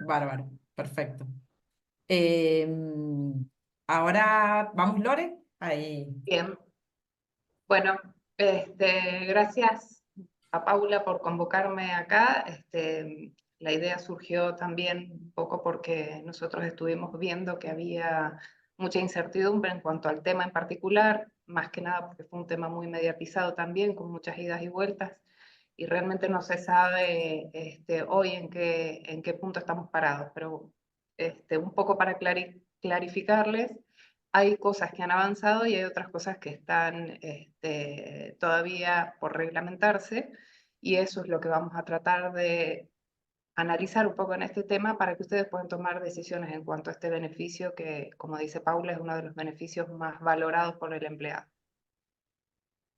S1: bárbaro, perfecto. Eh, Ahora, ¿vamos, Lore? Ahí.
S4: Bien. Bueno, gracias a Paula por convocarme acá. La idea surgió también un poco porque nosotros estuvimos viendo que había mucha incertidumbre en cuanto al tema en particular, más que nada porque fue un tema muy mediatizado también, con muchas idas y vueltas, y realmente no se sabe hoy en qué punto estamos parados, pero un poco para clarificarles. Hay cosas que han avanzado y hay otras cosas que están todavía por reglamentarse, y eso es lo que vamos a tratar de analizar un poco en este tema para que ustedes puedan tomar decisiones en cuanto a este beneficio que, como dice Paula, es uno de los beneficios más valorados por el empleado.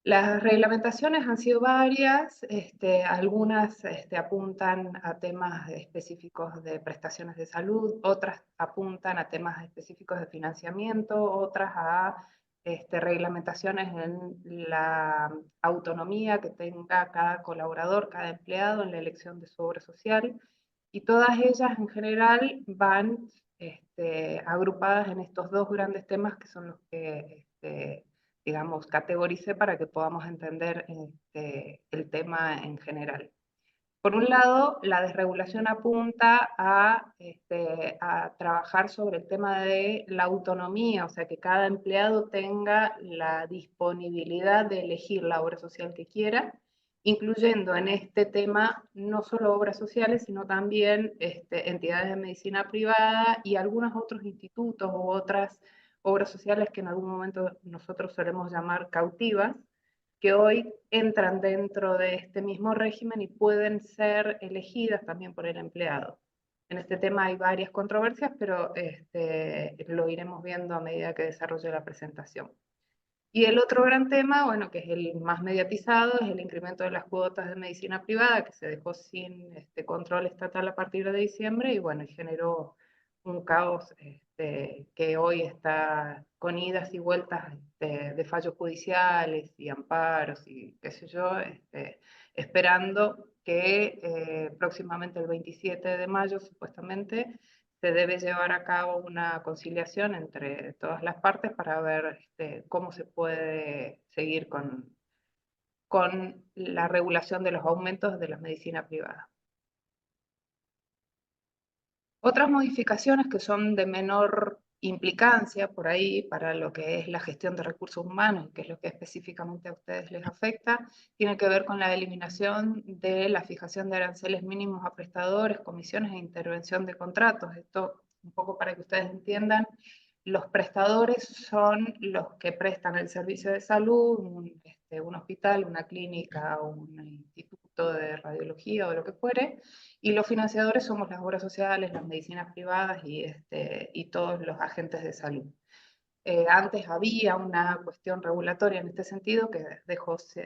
S4: Las reglamentaciones han sido varias, algunas apuntan a temas específicos de prestaciones de salud, otras apuntan a temas específicos de financiamiento, otras a reglamentaciones en la autonomía que tenga cada colaborador, cada empleado en la elección de su obra social, y todas ellas en general van agrupadas en estos dos grandes temas que son los que digamos, categoricé para que podamos entender el tema en general. Por un lado, la desregulación apunta a trabajar sobre el tema de la autonomía, o sea, que cada empleado tenga la disponibilidad de elegir la obra social que quiera, incluyendo en este tema no solo obras sociales, sino también entidades de medicina privada y algunos otros institutos u otras obras sociales que en algún momento nosotros solemos llamar cautivas, que hoy entran dentro de este mismo régimen y pueden ser elegidas también por el empleado. En este tema hay varias controversias, pero lo iremos viendo a medida que desarrolle la presentación. Y el otro gran tema, bueno, que es el más mediatizado, es el incremento de las cuotas de medicina privada, que se dejó sin control estatal a partir de diciembre, y bueno, generó un caos que hoy está con idas y vueltas de fallos judiciales y amparos y qué sé yo, esperando que próximamente el 27 de mayo, supuestamente, se debe llevar a cabo una conciliación entre todas las partes para ver cómo se puede seguir con la regulación de los aumentos de la medicina privada. Otras modificaciones que son de menor implicancia por ahí para lo que es la gestión de recursos humanos, que es lo que específicamente a ustedes les afecta, tiene que ver con la eliminación de la fijación de aranceles mínimos a prestadores, comisiones e intervención de contratos. Esto, un poco para que ustedes entiendan, los prestadores son los que prestan el servicio de salud, un hospital, una clínica, un instituto de radiología o lo que fuere, y los financiadores somos las obras sociales, las medicinas privadas y todos los agentes de salud. Antes había una cuestión regulatoria en este sentido que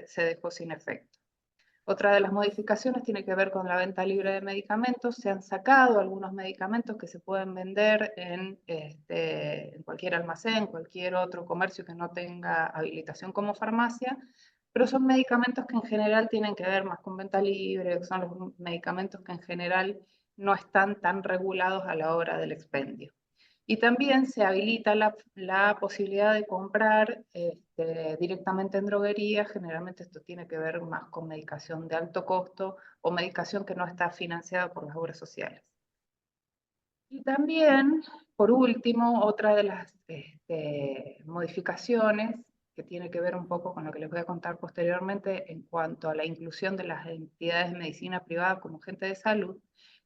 S4: se dejó sin efecto. Otra de las modificaciones tiene que ver con la venta libre de medicamentos. Se han sacado algunos medicamentos que se pueden vender en cualquier almacén, cualquier otro comercio que no tenga habilitación como farmacia, pero son medicamentos que en general tienen que ver más con venta libre, son los medicamentos que en general no están tan regulados a la hora del expendio. Y también se habilita la posibilidad de comprar directamente en droguerías. Generalmente esto tiene que ver más con medicación de alto costo o medicación que no está financiada por las obras sociales. Y también, por último, otra de las modificaciones que tiene que ver un poco con lo que les voy a contar posteriormente en cuanto a la inclusión de las entidades de medicina privada como agente de salud.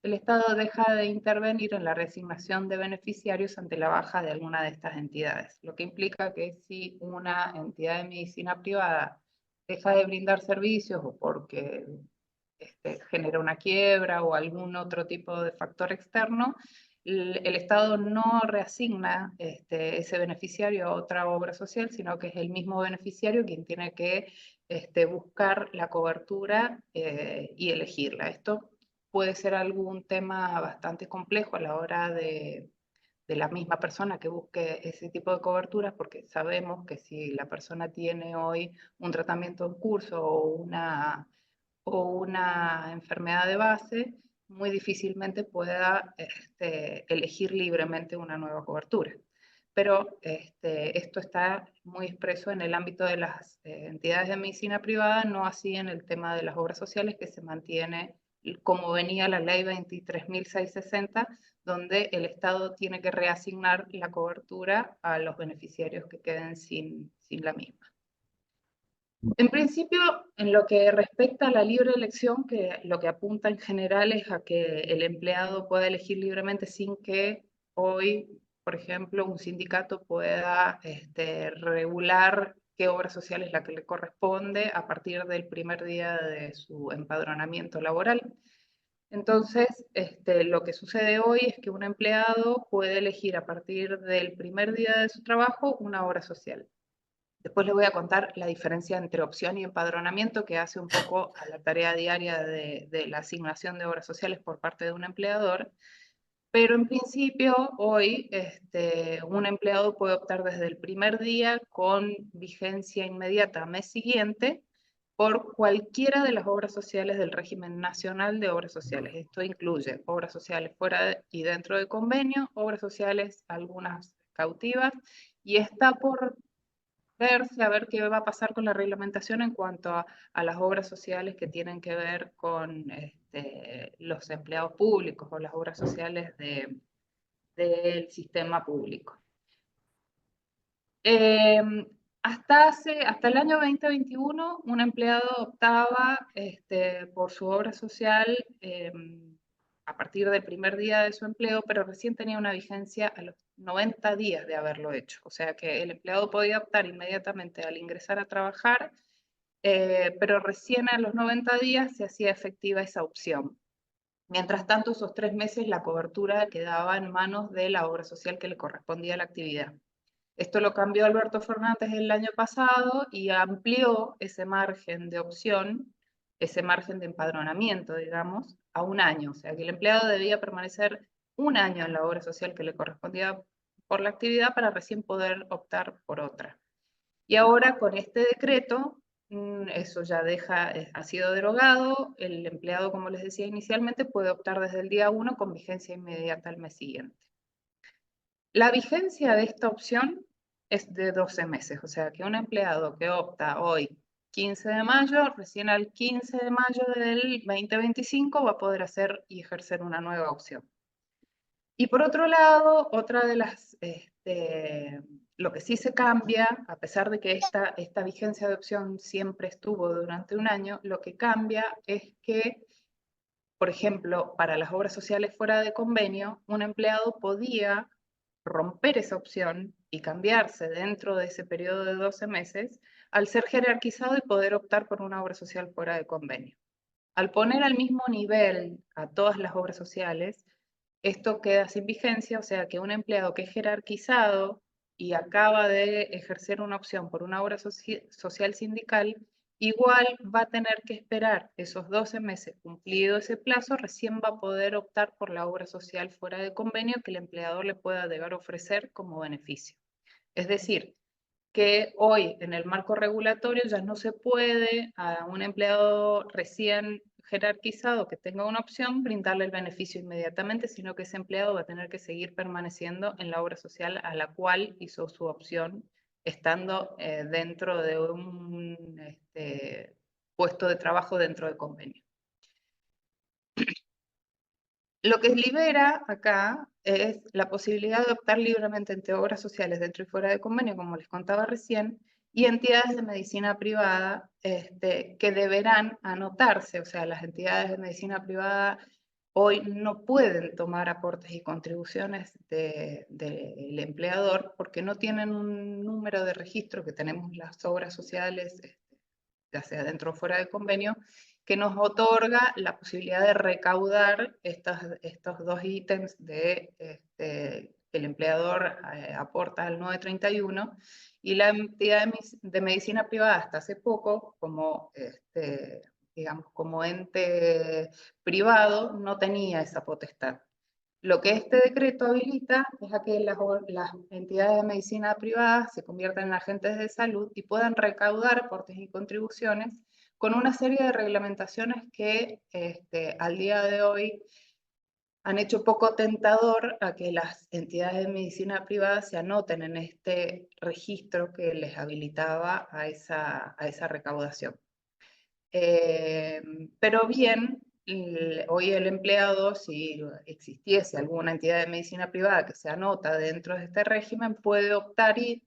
S4: El Estado deja de intervenir en la reasignación de beneficiarios ante la baja de alguna de estas entidades, lo que implica que si una entidad de medicina privada deja de brindar servicios o porque genera una quiebra o algún otro tipo de factor externo, el Estado no reasigna ese beneficiario a otra obra social, sino que es el mismo beneficiario quien tiene que buscar la cobertura y elegirla. Esto puede ser algún tema bastante complejo a la hora de de la misma persona que busque ese tipo de coberturas, porque sabemos que si la persona tiene hoy un tratamiento en curso o una enfermedad de base, muy difícilmente pueda elegir libremente una nueva cobertura. Pero esto está muy expreso en el ámbito de las entidades de medicina privada, no así en el tema de las obras sociales, que se mantiene como venía la ley 23.660, donde el Estado tiene que reasignar la cobertura a los beneficiarios que queden sin la misma. En principio, en lo que respecta a la libre elección, que lo que apunta en general es a que el empleado pueda elegir libremente sin que hoy, por ejemplo, un sindicato pueda regular qué obra social es la que le corresponde a partir del primer día de su empadronamiento laboral. Entonces, lo que sucede hoy es que un empleado puede elegir a partir del primer día de su trabajo una obra social. Después les voy a contar la diferencia entre opción y empadronamiento, que hace un poco a la tarea diaria de la asignación de obras sociales por parte de un empleador. Pero en principio, hoy, un empleado puede optar desde el primer día con vigencia inmediata mes siguiente por cualquiera de las obras sociales del régimen nacional de obras sociales. Esto incluye obras sociales fuera y dentro de convenio, obras sociales, algunas cautivas, y está por verse a ver qué va a pasar con la reglamentación en cuanto a las obras sociales que tienen que ver con los empleados públicos o las obras sociales del sistema público. Hasta el año 2021, un empleado optaba por su obra social a partir del primer día de su empleo, pero recién tenía una vigencia a los 90 días de haberlo hecho. O sea que el empleado podía optar inmediatamente al ingresar a trabajar, pero recién a los 90 días se hacía efectiva esa opción. Mientras tanto, esos 3 meses la cobertura quedaba en manos de la obra social que le correspondía a la actividad. Esto lo cambió Alberto Fernández el año pasado y amplió ese margen de opción, ese margen de empadronamiento, digamos, a 1 año. O sea, que el empleado debía permanecer 1 año en la obra social que le correspondía por la actividad para recién poder optar por otra. Y ahora con este decreto, eso ya ha sido derogado. El empleado, como les decía inicialmente, puede optar desde el día 1 con vigencia inmediata al mes siguiente. La vigencia de esta opción es de 12 meses, o sea que un empleado que opta hoy 15 de mayo, recién al 15 de mayo del 2025 va a poder hacer y ejercer una nueva opción. Y por otro lado, otra de las, lo que sí se cambia, a pesar de que esta vigencia de opción siempre estuvo durante 1 año, lo que cambia es que, por ejemplo, para las obras sociales fuera de convenio, un empleado podía romper esa opción y cambiarse dentro de ese periodo de 12 meses al ser jerarquizado y poder optar por una obra social fuera de convenio. Al poner al mismo nivel a todas las obras sociales, esto queda sin vigencia, o sea que un empleado que es jerarquizado y acaba de ejercer una opción por una obra social sindical, igual va a tener que esperar esos 12 meses cumplido ese plazo, recién va a poder optar por la obra social fuera de convenio que el empleador le pueda llegar a ofrecer como beneficio. Es decir, que hoy en el marco regulatorio ya no se puede a un empleado recién jerarquizado que tenga una opción brindarle el beneficio inmediatamente, sino que ese empleado va a tener que seguir permaneciendo en la obra social a la cual hizo su opción, estando dentro de un puesto de trabajo dentro del convenio. Lo que libera acá es la posibilidad de optar libremente entre obras sociales dentro y fuera de convenio, como les contaba recién, y entidades de medicina privada que deberán anotarse. O sea, las entidades de medicina privada hoy no pueden tomar aportes y contribuciones del empleador porque no tienen un número de registro que tenemos las obras sociales, ya sea dentro o fuera de convenio, que nos otorga la posibilidad de recaudar estos 2 ítems que el empleador aporta al 931, y la entidad de medicina privada hasta hace poco, como, digamos, como ente privado, no tenía esa potestad. Lo que este decreto habilita es a que las entidades de medicina privada se conviertan en agentes de salud y puedan recaudar aportes y contribuciones con una serie de reglamentaciones que al día de hoy han hecho poco tentador a que las entidades de medicina privada se anoten en este registro que les habilitaba a esa recaudación. Pero bien, hoy el empleado, si existiese alguna entidad de medicina privada que se anota dentro de este régimen, puede optar y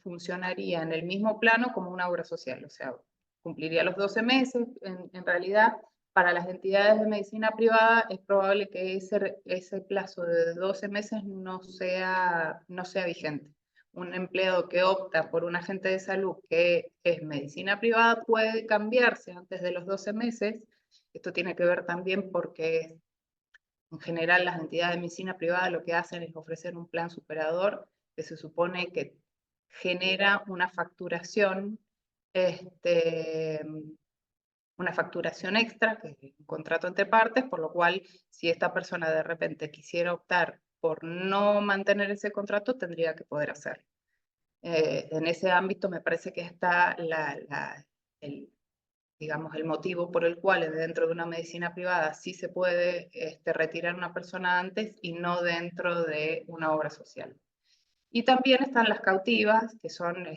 S4: funcionaría en el mismo plano como una obra social, o sea, cumpliría los 12 meses. En realidad, para las entidades de medicina privada es probable que ese plazo de 12 meses no sea vigente. Un empleado que opta por un agente de salud que es medicina privada puede cambiarse antes de los 12 meses. Esto tiene que ver también porque en general las entidades de medicina privada lo que hacen es ofrecer un plan superador que se supone que genera una facturación, una facturación extra, que es un contrato entre partes, por lo cual si esta persona de repente quisiera optar por no mantener ese contrato, tendría que poder hacerlo. En ese ámbito me parece que está digamos, el motivo por el cual dentro de una medicina privada sí se puede retirar una persona antes y no dentro de una obra social. Y también están las cautivas, que son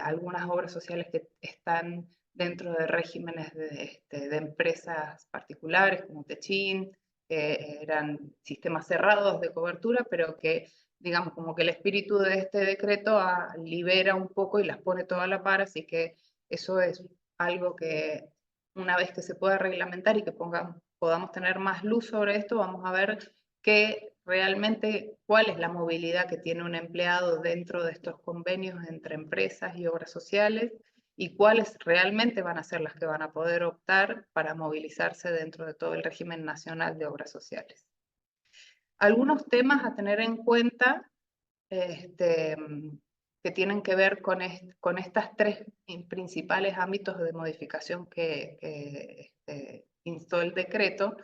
S4: algunas obras sociales que están dentro de regímenes de empresas particulares como Techin, que eran sistemas cerrados de cobertura, pero que, digamos, como que el espíritu de este decreto libera un poco y las pone toda a la par, así que eso es algo que una vez que se pueda reglamentar y que podamos tener más luz sobre esto, vamos a ver realmente cuál es la movilidad que tiene un empleado dentro de estos convenios entre empresas y obras sociales y cuáles realmente van a ser las que van a poder optar para movilizarse dentro de todo el régimen nacional de obras sociales. Algunos temas a tener en cuenta que tienen que ver con estas tres principales ámbitos de modificación que instó el decreto,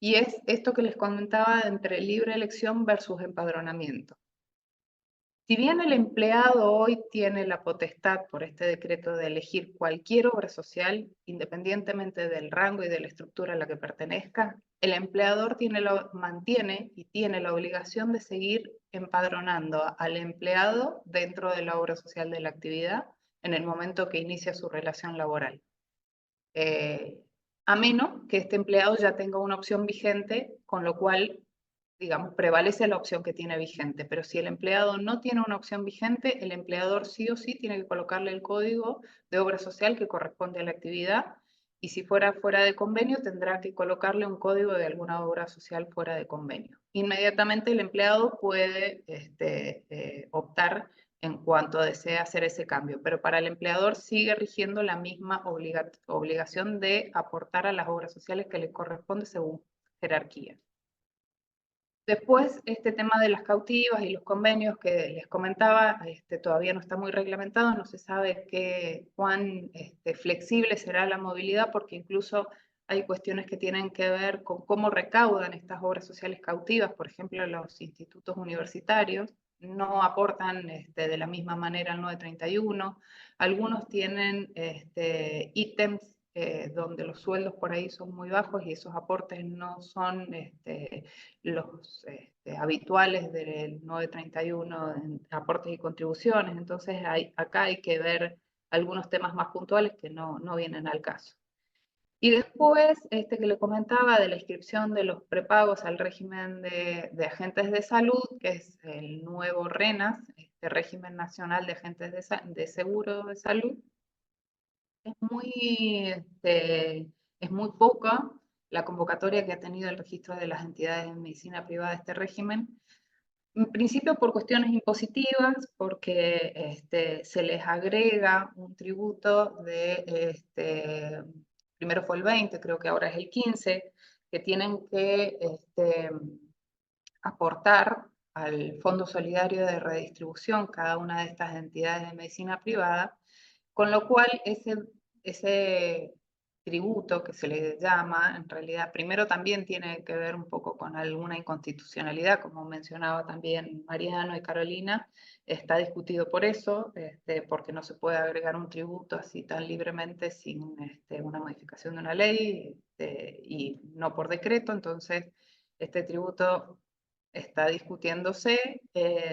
S4: y es esto que les comentaba entre libre elección versus empadronamiento. Si bien el empleado hoy tiene la potestad por este decreto de elegir cualquier obra social, independientemente del rango y de la estructura a la que pertenezca, el empleador mantiene y tiene la obligación de seguir empadronando al empleado dentro de la obra social de la actividad en el momento que inicia su relación laboral. A menos que este empleado ya tenga una opción vigente, con lo cual, digamos, prevalece la opción que tiene vigente. Pero si el empleado no tiene una opción vigente, el empleador sí o sí tiene que colocarle el código de obra social que corresponde a la actividad, y si fuera de convenio, tendrá que colocarle un código de alguna obra social fuera de convenio. Inmediatamente el empleado puede optar en cuanto desea hacer ese cambio, pero para el empleador sigue rigiendo la misma obligación de aportar a las obras sociales que le corresponde según jerarquía. Después, este tema de las cautivas y los convenios que les comentaba, todavía no está muy reglamentado, no se sabe cuán flexible será la movilidad, porque incluso hay cuestiones que tienen que ver con cómo recaudan estas obras sociales cautivas. Por ejemplo, los institutos universitarios no aportan de la misma manera al 931. Algunos tienen ítems donde los sueldos por ahí son muy bajos y esos aportes no son los habituales del 931 en aportes y contribuciones. Entonces acá hay que ver algunos temas más puntuales que no vienen al caso. Y después, que le comentaba de la inscripción de los prepagos al régimen de agentes de salud, que es el nuevo RENAS, régimen nacional de agentes de seguro de salud, es muy poca la convocatoria que ha tenido el registro de las entidades de medicina privada de este régimen. En principio por cuestiones impositivas, porque se les agrega un tributo primero fue el 20, creo que ahora es el 15, que tienen que aportar al Fondo Solidario de Redistribución cada una de estas entidades de medicina privada, con lo cual ese tributo que se le llama, en realidad, primero también tiene que ver un poco con alguna inconstitucionalidad, como mencionaba también Mariano y Carolina, está discutido por eso, porque no se puede agregar un tributo así tan libremente sin una modificación de una ley y no por decreto. Entonces este tributo está discutiéndose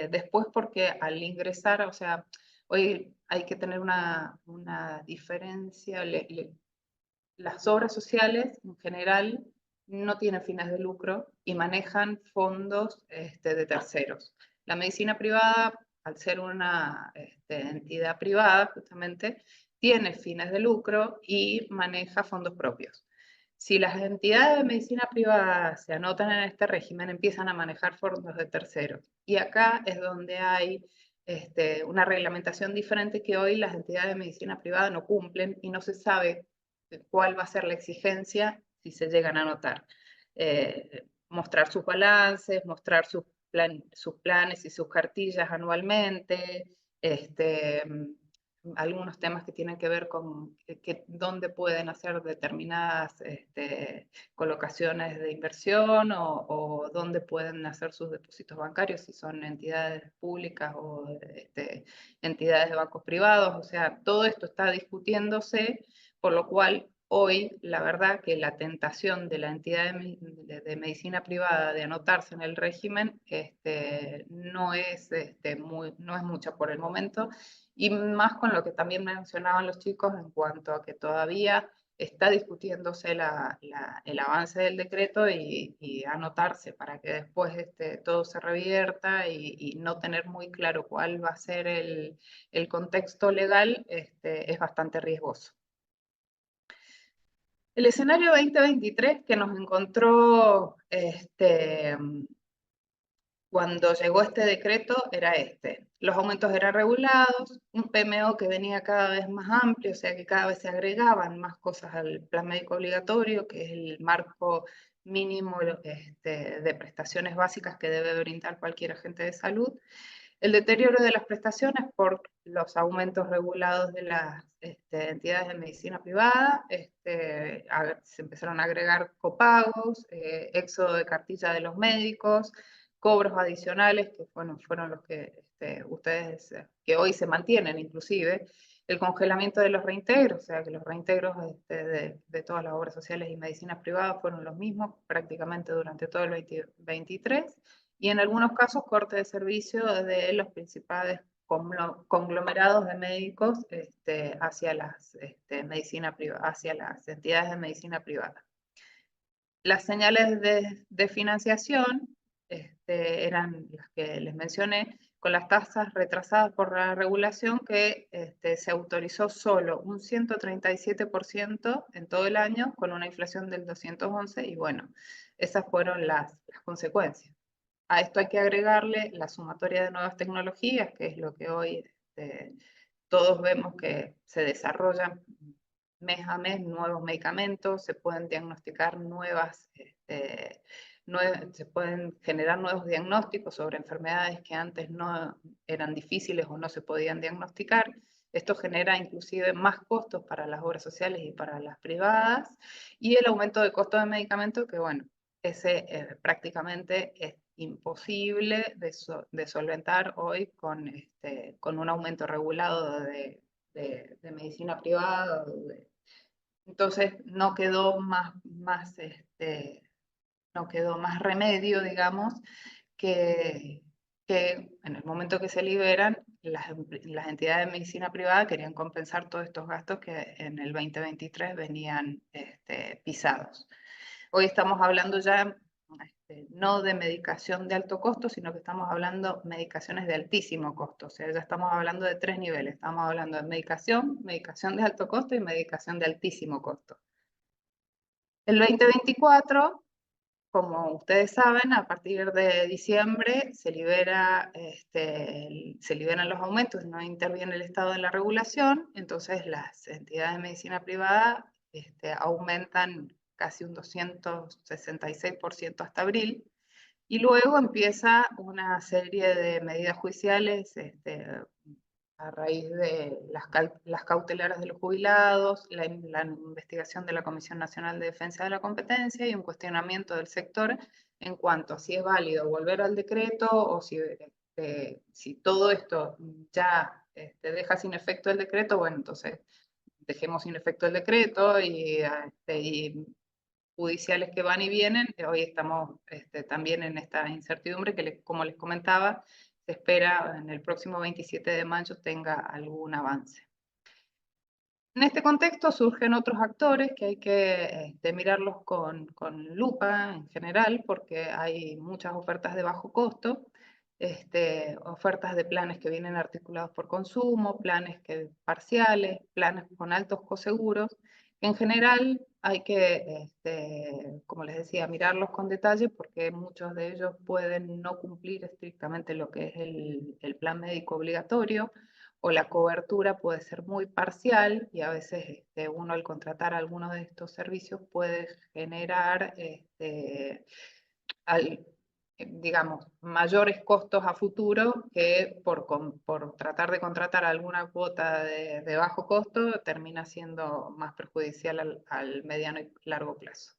S4: después, porque al ingresar, o sea, hoy hay que tener una diferencia. Las obras sociales en general no tienen fines de lucro y manejan fondos de terceros. La medicina privada, al ser una entidad privada, justamente, tiene fines de lucro y maneja fondos propios. Si las entidades de medicina privada se anotan en este régimen, empiezan a manejar fondos de terceros. Y acá es donde hay una reglamentación diferente que hoy las entidades de medicina privada no cumplen y no se sabe cuál va a ser la exigencia si se llegan a anotar. Mostrar sus balances, mostrar sus planes y sus cartillas anualmente, algunos temas que tienen que ver con dónde pueden hacer determinadas colocaciones de inversión o dónde pueden hacer sus depósitos bancarios, si son entidades públicas o entidades de bancos privados. O sea, todo esto está discutiéndose, por lo cual hoy la verdad que la tentación de la entidad de medicina privada de anotarse en el régimen no es mucha por el momento. Y más con lo que también mencionaban los chicos en cuanto a que todavía está discutiéndose el avance del decreto y anotarse para que después todo se revierta y no tener muy claro cuál va a ser el contexto legal, es bastante riesgoso. El escenario 2023 que nos encontró cuando llegó este decreto era los aumentos eran regulados, un PMO que venía cada vez más amplio, o sea que cada vez se agregaban más cosas al plan médico obligatorio, que es el marco mínimo de prestaciones básicas que debe brindar cualquier agente de salud. El deterioro de las prestaciones por los aumentos regulados de las entidades de medicina privada, se empezaron a agregar copagos, éxodo de cartilla de los médicos, cobros adicionales, que fueron los que ustedes, que hoy se mantienen inclusive, el congelamiento de los reintegros, o sea que los reintegros de todas las obras sociales y medicina privada fueron los mismos prácticamente durante todo el 2023, y en algunos casos corte de servicio de los principales conglomerados de médicos hacia las hacia las entidades de medicina privada. Las señales de financiación eran las que les mencioné, con las tasas retrasadas por la regulación, que se autorizó solo un 137% en todo el año, con una inflación del 211%, y bueno, esas fueron las consecuencias. A esto hay que agregarle la sumatoria de nuevas tecnologías, que es lo que hoy todos vemos que se desarrollan mes a mes, nuevos medicamentos, se pueden diagnosticar se pueden generar nuevos diagnósticos sobre enfermedades que antes no eran difíciles o no se podían diagnosticar. Esto genera inclusive más costos para las obras sociales y para las privadas, y el aumento de costos de medicamentos, que bueno, ese prácticamente es imposible de solventar hoy con un aumento regulado de medicina privada. Entonces no quedó no quedó más remedio, digamos, que en el momento que se liberan, las entidades de medicina privada querían compensar todos estos gastos que en el 2023 venían pisados. Hoy estamos hablando ya no de medicación de alto costo, sino que estamos hablando de medicaciones de altísimo costo. O sea, ya estamos hablando de 3 niveles. Estamos hablando de medicación de alto costo y medicación de altísimo costo. El 2024, como ustedes saben, a partir de diciembre se liberan los aumentos, no interviene el Estado en la regulación, entonces las entidades de medicina privada aumentan casi un 266% hasta abril, y luego empieza una serie de medidas judiciales a raíz de las cautelares de los jubilados, la investigación de la Comisión Nacional de Defensa de la Competencia y un cuestionamiento del sector en cuanto a si es válido volver al decreto o si todo esto ya deja sin efecto el decreto, bueno, entonces dejemos sin efecto el decreto y judiciales que van y vienen. Hoy estamos también en esta incertidumbre que, como les comentaba, se espera en el próximo 27 de mayo tenga algún avance. En este contexto surgen otros actores que hay que mirarlos con lupa en general, porque hay muchas ofertas de bajo costo, ofertas de planes que vienen articulados por consumo, planes parciales, planes con altos coseguros. En general hay que, como les decía, mirarlos con detalle porque muchos de ellos pueden no cumplir estrictamente lo que es el plan médico obligatorio, o la cobertura puede ser muy parcial y a veces uno al contratar algunos de estos servicios puede generar, digamos, mayores costos a futuro que por tratar de contratar alguna cuota de bajo costo termina siendo más perjudicial al mediano y largo plazo.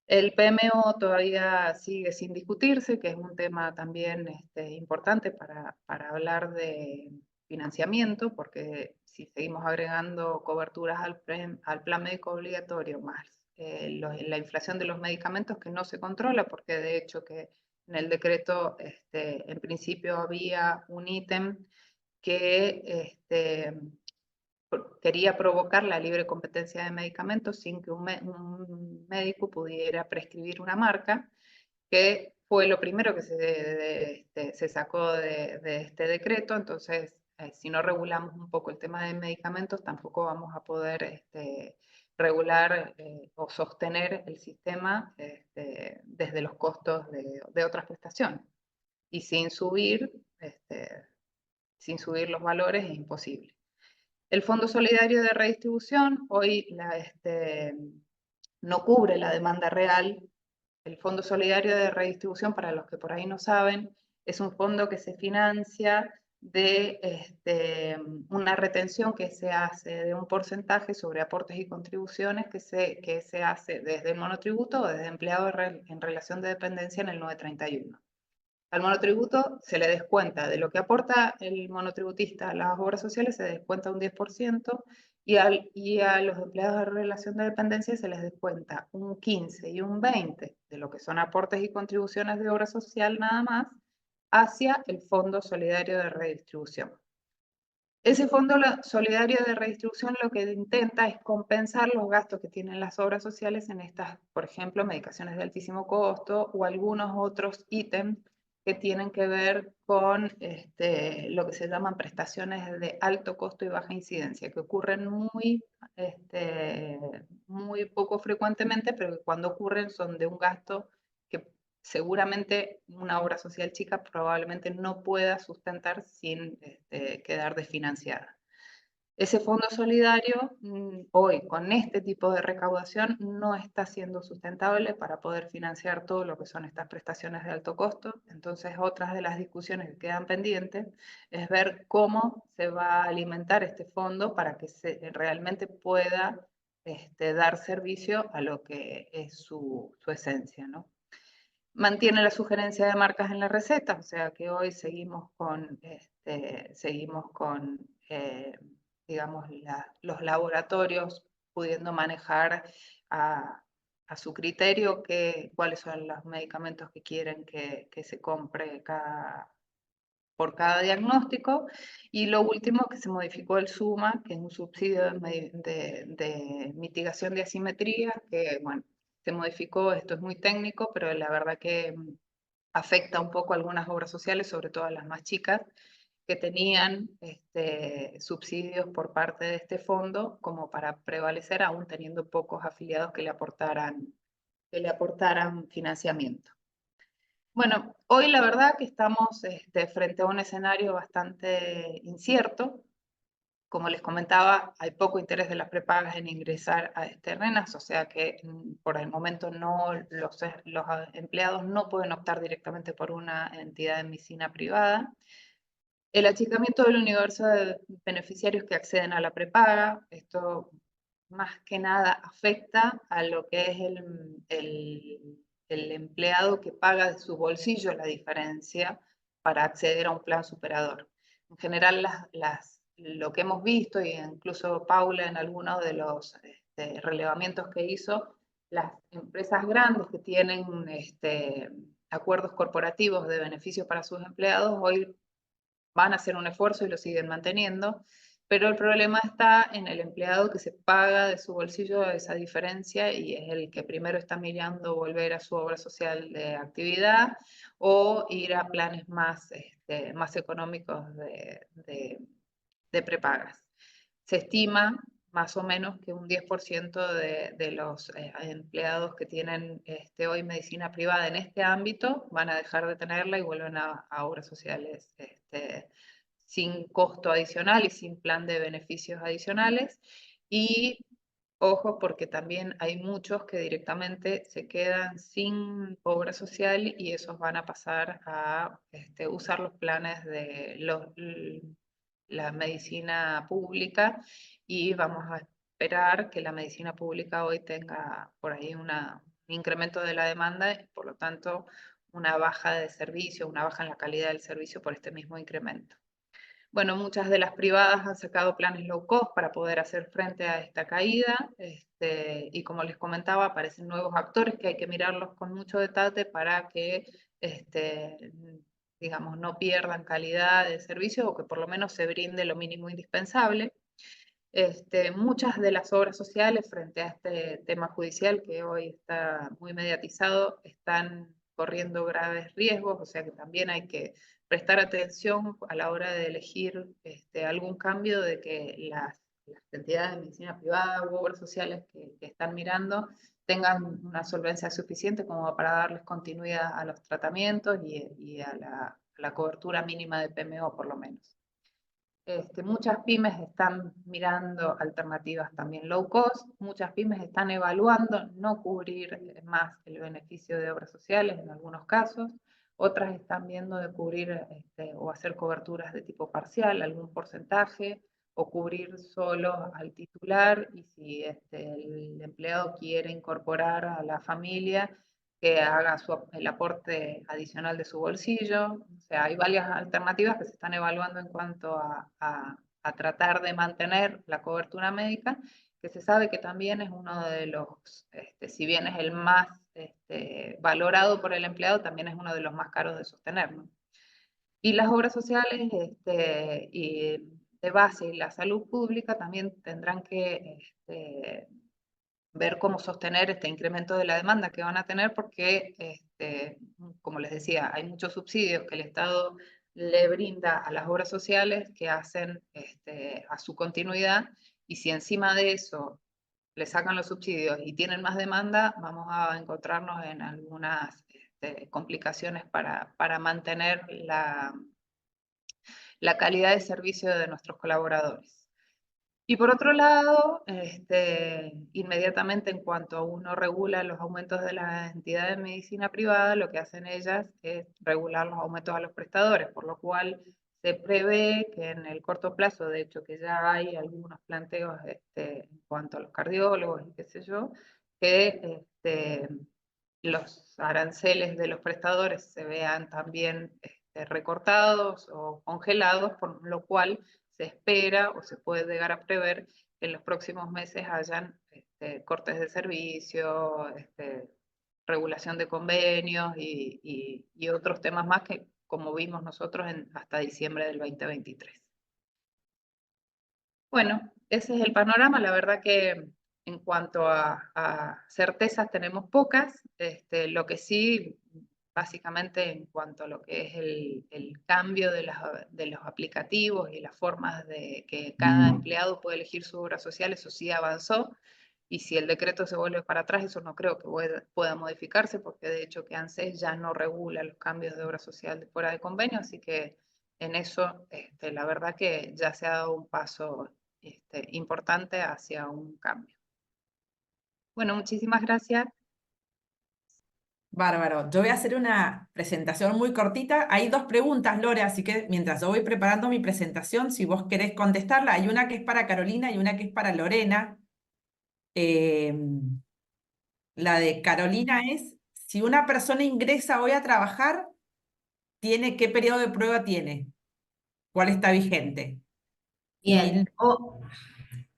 S4: El PMO todavía sigue sin discutirse, que es un tema también importante para hablar de financiamiento, porque si seguimos agregando coberturas al plan médico obligatorio, más la inflación de los medicamentos que no se controla, porque de hecho que en el decreto en principio había un ítem que quería provocar la libre competencia de medicamentos sin que un médico pudiera prescribir una marca, que fue lo primero que se sacó de este decreto. Entonces, si no regulamos un poco el tema de medicamentos, tampoco vamos a poder regular o sostener el sistema desde los costos de otras prestaciones. Y sin subir los valores es imposible. El Fondo Solidario de Redistribución hoy no cubre la demanda real. El Fondo Solidario de Redistribución, para los que por ahí no saben, es un fondo que se financia de una retención que se hace de un porcentaje sobre aportes y contribuciones que se hace desde el monotributo o desde empleado en relación de dependencia en el 931. Al monotributo se le descuenta de lo que aporta el monotributista a las obras sociales, se descuenta un 10%, y a los empleados de relación de dependencia se les descuenta un 15 y un 20 de lo que son aportes y contribuciones de obra social nada más, hacia el Fondo Solidario de Redistribución. Ese Fondo Solidario de Redistribución lo que intenta es compensar los gastos que tienen las obras sociales en estas, por ejemplo, medicaciones de altísimo costo o algunos otros ítems que tienen que ver con lo que se llaman prestaciones de alto costo y baja incidencia, que ocurren muy poco frecuentemente, pero que cuando ocurren son de un gasto que seguramente una obra social chica probablemente no pueda sustentar sin quedar desfinanciada. Ese fondo solidario hoy con este tipo de recaudación no está siendo sustentable para poder financiar todo lo que son estas prestaciones de alto costo. Entonces, otras de las discusiones que quedan pendientes es ver cómo se va a alimentar este fondo para que realmente pueda dar servicio a lo que es su esencia, ¿no? Mantiene la sugerencia de marcas en la receta, o sea que hoy seguimos con digamos, los laboratorios pudiendo manejar a su criterio cuáles son los medicamentos que quieren que se compre por cada diagnóstico. Y lo último, que se modificó el SUMA, que es un subsidio de mitigación de asimetría, que bueno, se modificó. Esto es muy técnico, pero la verdad que afecta un poco a algunas obras sociales, sobre todo a las más chicas, que tenían subsidios por parte de este fondo como para prevalecer, aún teniendo pocos afiliados que le aportaran financiamiento. Bueno, hoy la verdad que estamos frente a un escenario bastante incierto. Como les comentaba, hay poco interés de las prepagas en ingresar a RENAS, o sea que por el momento los empleados no pueden optar directamente por una entidad de medicina privada. El achicamiento del universo de beneficiarios que acceden a la prepaga, esto más que nada afecta a lo que es el empleado que paga de su bolsillo la diferencia para acceder a un plan superador. En general, lo que hemos visto, y incluso Paula en algunos de los relevamientos que hizo, las empresas grandes que tienen acuerdos corporativos de beneficios para sus empleados, hoy van a hacer un esfuerzo y lo siguen manteniendo, pero el problema está en el empleado que se paga de su bolsillo esa diferencia y es el que primero está mirando volver a su obra social de actividad o ir a planes más económicos de prepagas. Se estima más o menos que un 10% de los empleados que tienen hoy medicina privada en este ámbito van a dejar de tenerla y vuelven a obras sociales sin costo adicional y sin plan de beneficios adicionales. Y ojo, porque también hay muchos que directamente se quedan sin obra social y esos van a pasar a usar los planes de la medicina pública y vamos a esperar que la medicina pública hoy tenga por ahí un incremento de la demanda y por lo tanto una baja de servicio, una baja en la calidad del servicio por este mismo incremento. Bueno, muchas de las privadas han sacado planes low cost para poder hacer frente a esta caída y como les comentaba, aparecen nuevos actores que hay que mirarlos con mucho detalle para que digamos, no pierdan calidad de servicio o que por lo menos se brinde lo mínimo indispensable. Muchas de las obras sociales frente a este tema judicial que hoy está muy mediatizado están corriendo graves riesgos, o sea que también hay que prestar atención a la hora de elegir algún cambio de que las entidades de medicina privada u obras sociales que están mirando tengan una solvencia suficiente como para darles continuidad a los tratamientos y a la cobertura mínima de PMO por lo menos. Muchas pymes están mirando alternativas también low cost, muchas pymes están evaluando no cubrir más el beneficio de obras sociales en algunos casos, otras están viendo de cubrir o hacer coberturas de tipo parcial, algún porcentaje, o cubrir solo al titular, y si el empleado quiere incorporar a la familia, que haga el aporte adicional de su bolsillo. O sea, hay varias alternativas que se están evaluando en cuanto a tratar de mantener la cobertura médica, que se sabe que también es uno de los, si bien es el más valorado por el empleado, también es uno de los más caros de sostener, ¿no? Y las obras sociales y de base y la salud pública también tendrán que ver cómo sostener este incremento de la demanda que van a tener porque, como les decía, hay muchos subsidios que el Estado le brinda a las obras sociales que hacen a su continuidad, y si encima de eso le sacan los subsidios y tienen más demanda, vamos a encontrarnos en algunas complicaciones para mantener la calidad de servicio de nuestros colaboradores. Y por otro lado, inmediatamente en cuanto uno regula los aumentos de las entidades de medicina privada, lo que hacen ellas es regular los aumentos a los prestadores, por lo cual se prevé que en el corto plazo, de hecho que ya hay algunos planteos en cuanto a los cardiólogos y qué sé yo, que los aranceles de los prestadores se vean también recortados o congelados, por lo cual se espera o se puede llegar a prever que en los próximos meses hayan cortes de servicio, regulación de convenios y otros temas más que, como vimos nosotros, hasta diciembre del 2023. Bueno, ese es el panorama. La verdad que en cuanto a certezas tenemos pocas. Lo que sí, básicamente en cuanto a lo que es el cambio de los aplicativos y las formas de que cada empleado puede elegir su obra social, eso sí avanzó. Y si el decreto se vuelve para atrás, eso no creo que pueda modificarse, porque de hecho que ANSES ya no regula los cambios de obra social de fuera de convenio, así que en eso la verdad que ya se ha dado un paso importante hacia un cambio. Bueno, muchísimas gracias.
S1: Bárbaro. Yo voy a hacer una presentación muy cortita. Hay dos preguntas, Lore, así que mientras yo voy preparando mi presentación, si vos querés contestarla, hay una que es para Carolina y una que es para Lorena. Eh, la de Carolina es, si una persona ingresa hoy a trabajar, ¿qué periodo de prueba tiene? ¿Cuál está vigente? Y
S3: Bien.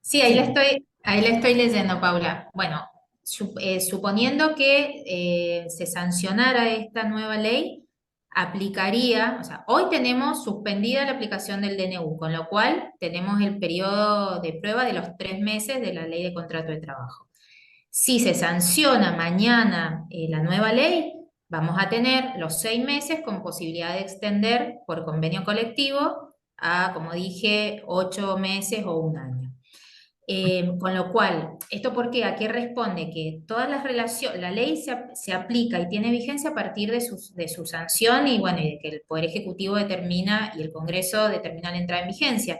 S3: Sí,
S1: sí,
S3: ahí la estoy leyendo, Paula. Bueno, suponiendo que se sancionara esta nueva ley, aplicaría, o sea, hoy tenemos suspendida la aplicación del DNU, con lo cual tenemos el periodo de prueba de los 3 meses de la ley de contrato de trabajo. Si se sanciona mañana la nueva ley, vamos a tener los 6 meses con posibilidad de extender por convenio colectivo a, como dije, 8 meses o un año. Con lo cual, ¿esto por qué? ¿A qué responde? Que todas las relaciones, la ley se aplica y tiene vigencia a partir de su sanción y bueno, y de que el Poder Ejecutivo determina y el Congreso determina la entrada en vigencia.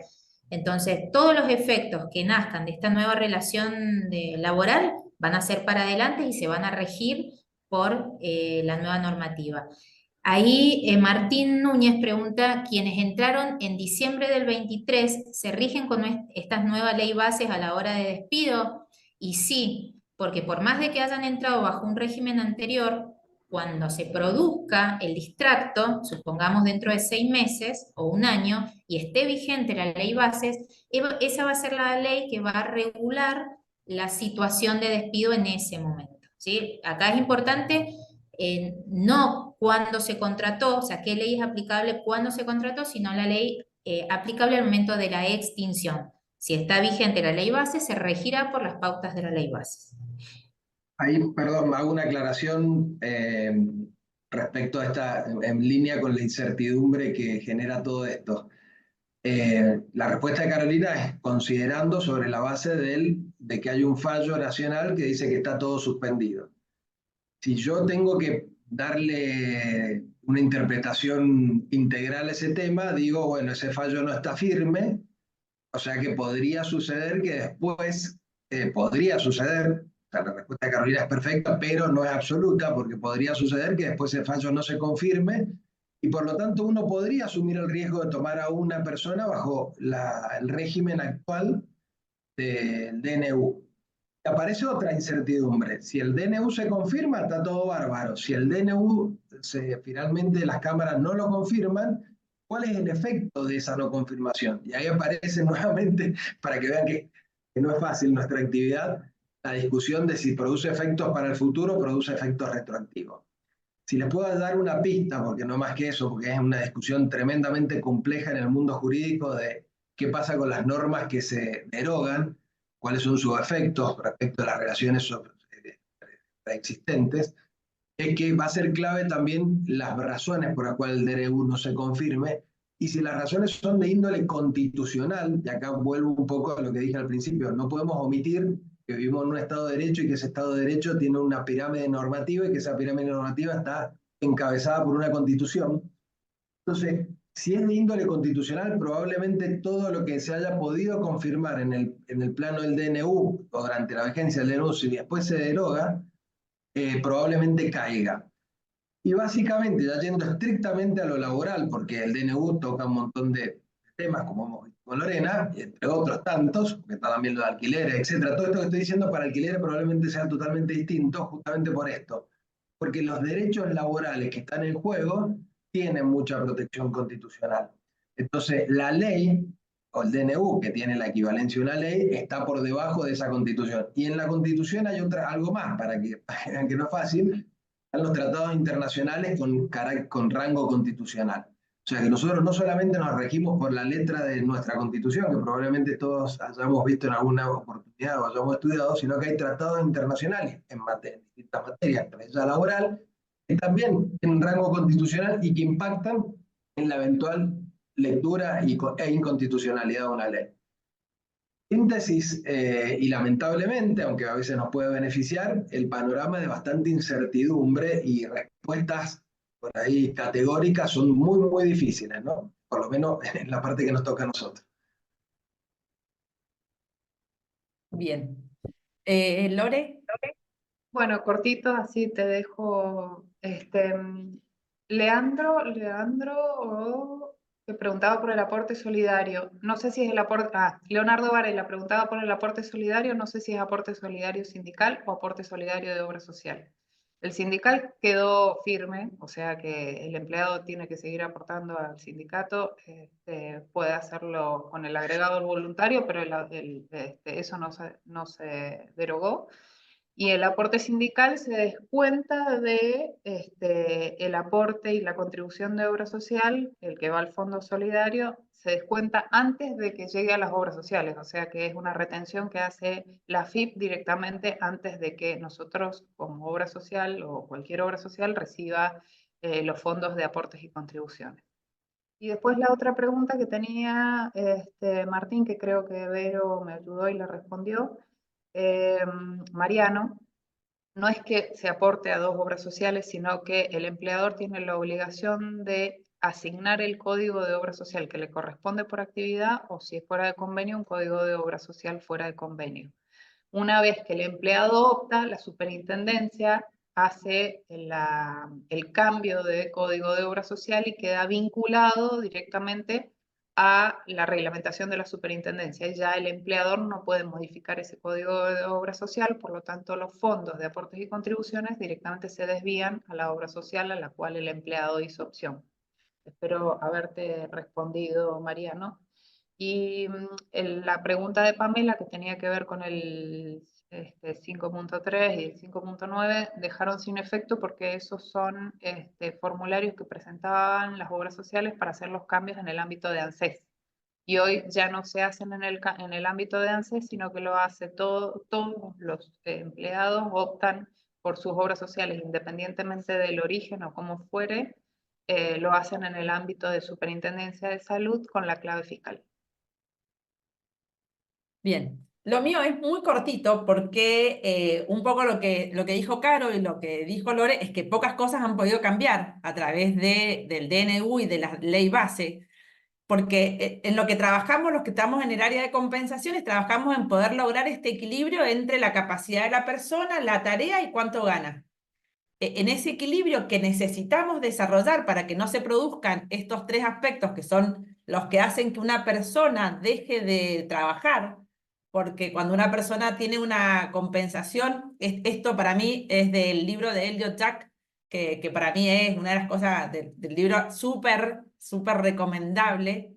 S3: Entonces, todos los efectos que nazcan de esta nueva relación laboral van a ser para adelante y se van a regir por la nueva normativa. Ahí Martín Núñez pregunta, ¿quienes entraron en diciembre del 23 se rigen con estas nuevas ley bases a la hora de despido? Y sí, porque por más de que hayan entrado bajo un régimen anterior, cuando se produzca el distracto, supongamos dentro de 6 meses o un año, y esté vigente la ley bases, esa va a ser la ley que va a regular la situación de despido en ese momento, ¿sí? Acá es importante no cuándo se contrató, o sea, qué ley es aplicable cuándo se contrató, sino la ley aplicable al momento de la extinción. Si está vigente la ley base, se regirá por las pautas de la ley base.
S2: Ahí, perdón, hago una aclaración respecto a esta, en línea con la incertidumbre que genera todo esto. La respuesta de Carolina es considerando sobre la base de que hay un fallo nacional que dice que está todo suspendido. Si yo tengo que darle una interpretación integral a ese tema, digo, bueno, ese fallo no está firme, o sea que podría suceder que después, podría suceder, o sea, la respuesta de Carolina es perfecta, pero no es absoluta, porque podría suceder que después el fallo no se confirme y por lo tanto uno podría asumir el riesgo de tomar a una persona bajo el régimen actual del DNU. Aparece otra incertidumbre. Si el DNU se confirma, está todo bárbaro. Si el DNU finalmente las cámaras no lo confirman, ¿cuál es el efecto de esa no confirmación? Y ahí aparece nuevamente, para que vean que no es fácil nuestra actividad, la discusión de si produce efectos para el futuro o produce efectos retroactivos. Si les puedo dar una pista, porque no más que eso, porque es una discusión tremendamente compleja en el mundo jurídico de qué pasa con las normas que se derogan, cuáles son sus efectos respecto a las relaciones preexistentes, es que va a ser clave también las razones por las cuales el DNU no se confirme, y si las razones son de índole constitucional, y acá vuelvo un poco a lo que dije al principio, no podemos omitir que vivimos en un Estado de Derecho y que ese Estado de Derecho tiene una pirámide normativa y que esa pirámide normativa está encabezada por una constitución. Entonces, si es de índole constitucional, probablemente todo lo que se haya podido confirmar en el plano del DNU o durante la vigencia del DNU, si después se deroga, probablemente caiga. Y básicamente, ya yendo estrictamente a lo laboral, porque el DNU toca un montón de temas, como hemos visto con Lorena, y entre otros tantos, porque está también lo de alquileres, etcétera. Todo esto que estoy diciendo para alquileres probablemente sea totalmente distinto, justamente por esto. Porque los derechos laborales que están en juego tienen mucha protección constitucional. Entonces, la ley, o el DNU, que tiene la equivalencia de una ley, está por debajo de esa constitución. Y en la constitución hay algo más, para que vean que no es fácil, están los tratados internacionales con rango constitucional. O sea que nosotros no solamente nos regimos por la letra de nuestra constitución, que probablemente todos hayamos visto en alguna oportunidad o hayamos estudiado, sino que hay tratados internacionales en distintas materias, entre ellas laboral, que también tienen rango constitucional y que impactan en la eventual lectura e inconstitucionalidad de una ley. Síntesis, y lamentablemente, aunque a veces nos puede beneficiar, el panorama de bastante incertidumbre y respuestas por ahí categóricas son muy, muy difíciles, ¿no? Por lo menos en la parte que nos toca a nosotros.
S1: bien. Lore,
S4: Bueno, cortito, así te dejo. Leandro que preguntaba por el aporte solidario. No sé si es el aporte. Leonardo Varela preguntaba por el aporte solidario. No sé si es aporte solidario sindical o aporte solidario de obra social. El sindical quedó firme, o sea que el empleado tiene que seguir aportando al sindicato. Puede hacerlo con el agregado voluntario, pero eso no se derogó. Y el aporte sindical se descuenta de el aporte y la contribución de obra social, el que va al fondo solidario, se descuenta antes de que llegue a las obras sociales, o sea que es una retención que hace la AFIP directamente antes de que nosotros, como obra social o cualquier obra social, reciba los fondos de aportes y contribuciones. Y después la otra pregunta que tenía Martín, que creo que Vero me ayudó y le respondió, Mariano, no es que se aporte a dos obras sociales, sino que el empleador tiene la obligación de asignar el código de obra social que le corresponde por actividad, o si es fuera de convenio, un código de obra social fuera de convenio. Una vez que el empleado opta, la superintendencia hace el cambio de código de obra social y queda vinculado directamente a la reglamentación de la superintendencia. Ya el empleador no puede modificar ese código de obra social, por lo tanto los fondos de aportes y contribuciones directamente se desvían a la obra social a la cual el empleado hizo opción. Espero haberte respondido, Mariano. Y la pregunta de Pamela, que tenía que ver con el 5.3 y el 5.9, dejaron sin efecto porque esos son formularios que presentaban las obras sociales para hacer los cambios en el ámbito de ANSES. Y hoy ya no se hacen en el ámbito de ANSES, sino que lo hace todos los empleados, optan por sus obras sociales, independientemente del origen o cómo fuere, lo hacen en el ámbito de Superintendencia de Salud con la clave fiscal.
S1: Bien, lo mío es muy cortito porque un poco lo que dijo Caro y lo que dijo Lore es que pocas cosas han podido cambiar a través del DNU y de la ley base, porque en lo que trabajamos, los que estamos en el área de compensaciones, trabajamos en poder lograr este equilibrio entre la capacidad de la persona, la tarea y cuánto gana. En ese equilibrio que necesitamos desarrollar para que no se produzcan estos tres aspectos que son los que hacen que una persona deje de trabajar, porque cuando una persona tiene una compensación, esto para mí es del libro de Elliot Jack, que para mí es una de las cosas del libro súper recomendable.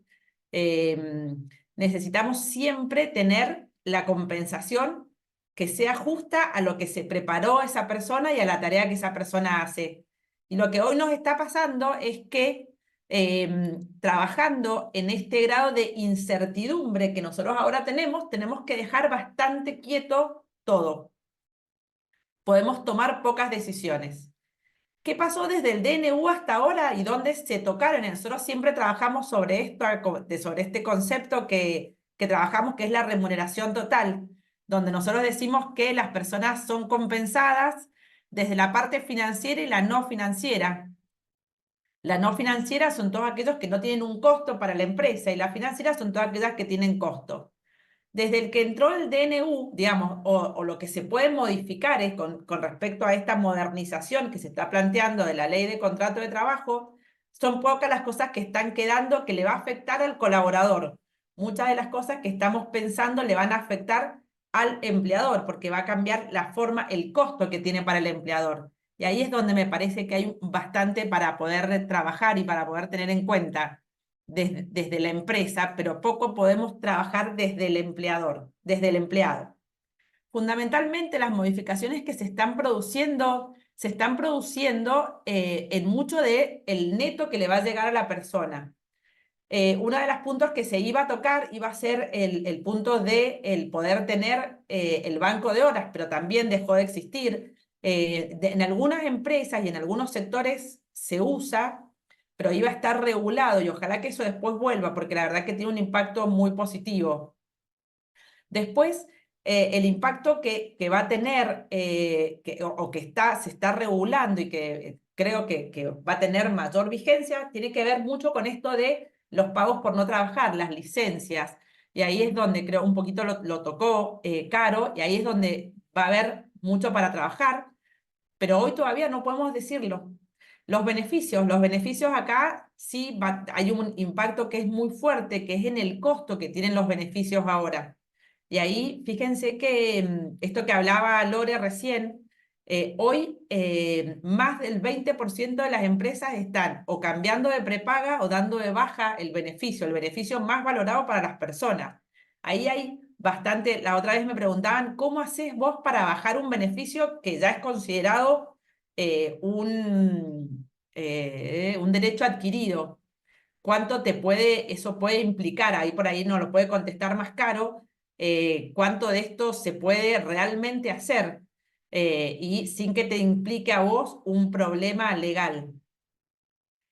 S1: Necesitamos siempre tener la compensación que sea justa a lo que se preparó esa persona y a la tarea que esa persona hace. Y lo que hoy nos está pasando es que trabajando en este grado de incertidumbre que nosotros ahora tenemos que dejar bastante quieto todo. Podemos tomar pocas decisiones. ¿Qué pasó desde el DNU hasta ahora y dónde se tocaron? Nosotros siempre trabajamos sobre esto, sobre este concepto que trabajamos, que es la remuneración total, donde nosotros decimos que las personas son compensadas desde la parte financiera y la no financiera. La no financiera son todos aquellos que no tienen un costo para la empresa y la financiera son todas aquellas que tienen costo. Desde el que entró el DNU, digamos, o lo que se puede modificar es con respecto a esta modernización que se está planteando de la ley de contrato de trabajo, son pocas las cosas que están quedando que le va a afectar al colaborador. Muchas de las cosas que estamos pensando le van a afectar al empleador, porque va a cambiar la forma, el costo que tiene para el empleador. Y ahí es donde me parece que hay bastante para poder trabajar y para poder tener en cuenta desde la empresa, pero poco podemos trabajar desde el empleador, desde el empleado. Fundamentalmente las modificaciones que se están produciendo en mucho de el neto que le va a llegar a la persona. Uno de los puntos que se iba a tocar iba a ser el punto de el poder tener el banco de horas, pero también dejó de existir. En algunas empresas y en algunos sectores se usa, pero iba a estar regulado y ojalá que eso después vuelva, porque la verdad que tiene un impacto muy positivo. Después, el impacto que va a tener, o que se está regulando y que creo que va a tener mayor vigencia, tiene que ver mucho con esto de los pagos por no trabajar, las licencias. Y ahí es donde creo un poquito lo tocó Caro, y ahí es donde va a haber mucho para trabajar, pero hoy todavía no podemos decirlo. Los beneficios acá sí hay un impacto que es muy fuerte, que es en el costo que tienen los beneficios ahora. Y ahí, fíjense que esto que hablaba Lore recién, hoy más del 20% de las empresas están o cambiando de prepaga o dando de baja el beneficio más valorado para las personas. Ahí hay bastante, la otra vez me preguntaban, ¿cómo haces vos para bajar un beneficio que ya es considerado un derecho adquirido? ¿Cuánto eso puede implicar? Ahí por ahí no lo puede contestar más caro. ¿Cuánto de esto se puede realmente hacer? Y sin que te implique a vos un problema legal.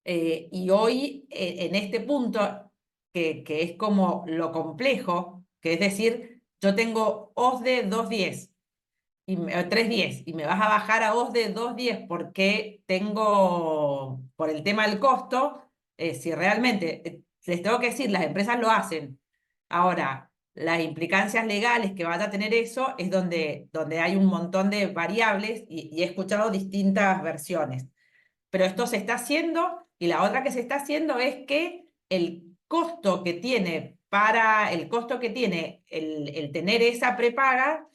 S1: Y hoy, en este punto, que es como lo complejo, que es decir, yo tengo OSDE 210 310 y me vas a bajar a OSDE 210 porque tengo, por el tema del costo, si realmente, les tengo que decir, las empresas lo hacen. Ahora, las implicancias legales que vaya a tener eso es donde hay un montón de variables y he escuchado distintas versiones. Pero esto se está haciendo y la otra que se está haciendo es que el costo que tiene el tener esa prepaga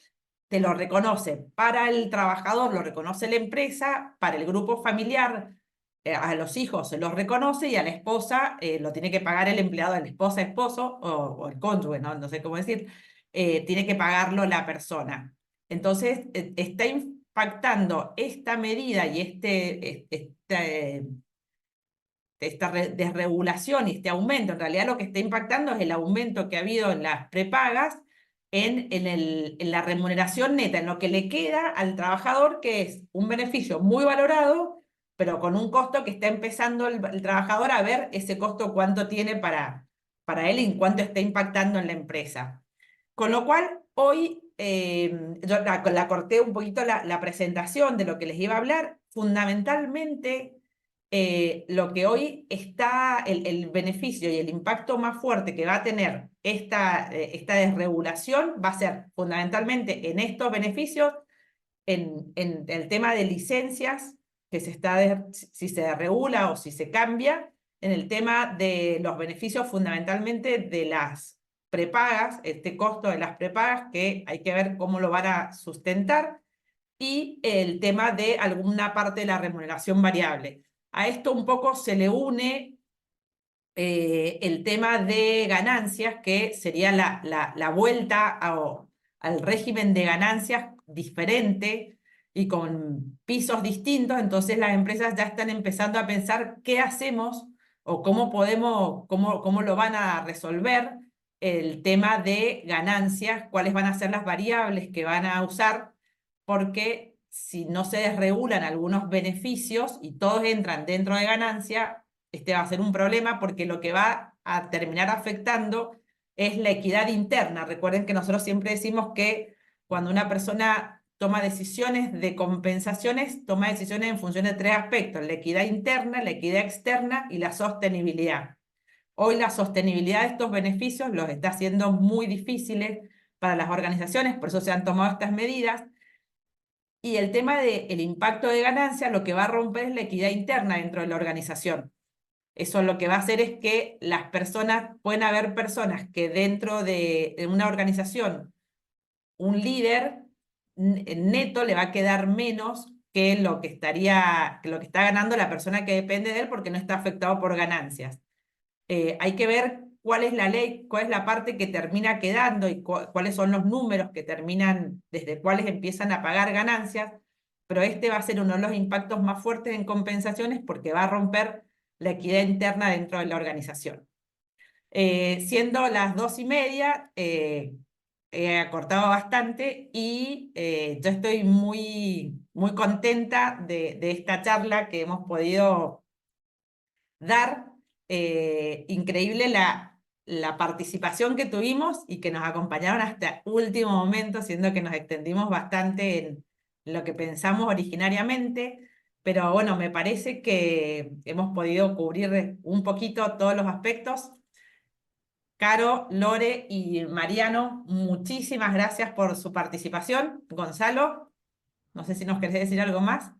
S1: te lo reconoce. Para el trabajador lo reconoce la empresa, para el grupo familiar, a los hijos se los reconoce y a la esposa lo tiene que pagar el empleado, la esposa, esposo o el cónyuge, ¿no? No sé cómo decir, tiene que pagarlo la persona. Entonces, está impactando esta medida y esta desregulación y este aumento, en realidad lo que está impactando es el aumento que ha habido en las prepagas, en la remuneración neta, en lo que le queda al trabajador, que es un beneficio muy valorado, pero con un costo que está empezando el trabajador a ver ese costo cuánto tiene para él y en cuánto está impactando en la empresa. Con lo cual, hoy yo la corté un poquito la presentación de lo que les iba a hablar, fundamentalmente lo que hoy está, el beneficio y el impacto más fuerte que va a tener esta desregulación va a ser fundamentalmente en estos beneficios, en el tema de licencias, que si se regula o si se cambia, en el tema de los beneficios fundamentalmente de las prepagas, este costo de las prepagas, que hay que ver cómo lo van a sustentar, y el tema de alguna parte de la remuneración variable. A esto un poco se le une el tema de ganancias, que sería la vuelta al régimen de ganancias diferente y con pisos distintos. Entonces las empresas ya están empezando a pensar qué hacemos o cómo lo van a resolver el tema de ganancias, cuáles van a ser las variables que van a usar, porque si no se desregulan algunos beneficios y todos entran dentro de ganancia, este va a ser un problema porque lo que va a terminar afectando es la equidad interna. Recuerden que nosotros siempre decimos que cuando una persona toma decisiones de compensaciones, toma decisiones en función de tres aspectos: la equidad interna, la equidad externa y la sostenibilidad. Hoy la sostenibilidad de estos beneficios los está haciendo muy difíciles para las organizaciones, por eso se han tomado estas medidas. Y el tema del impacto de ganancia lo que va a romper es la equidad interna dentro de la organización. Eso lo que va a hacer es que pueden haber personas que dentro de una organización, un líder neto le va a quedar menos que lo que está ganando la persona que depende de él porque no está afectado por ganancias. Hay que ver cuál es la ley, cuál es la parte que termina quedando y cuáles son los números que terminan, desde cuáles empiezan a pagar ganancias, pero este va a ser uno de los impactos más fuertes en compensaciones porque va a romper la equidad interna dentro de la organización. Siendo las 2:30, he acortado bastante y yo estoy muy, muy contenta de esta charla que hemos podido dar. Increíble la participación que tuvimos y que nos acompañaron hasta último momento, siendo que nos extendimos bastante en lo que pensamos originariamente. Pero bueno, me parece que hemos podido cubrir un poquito todos los aspectos. Caro, Lore y Mariano, muchísimas gracias por su participación. Gonzalo. No sé si nos querés decir algo más.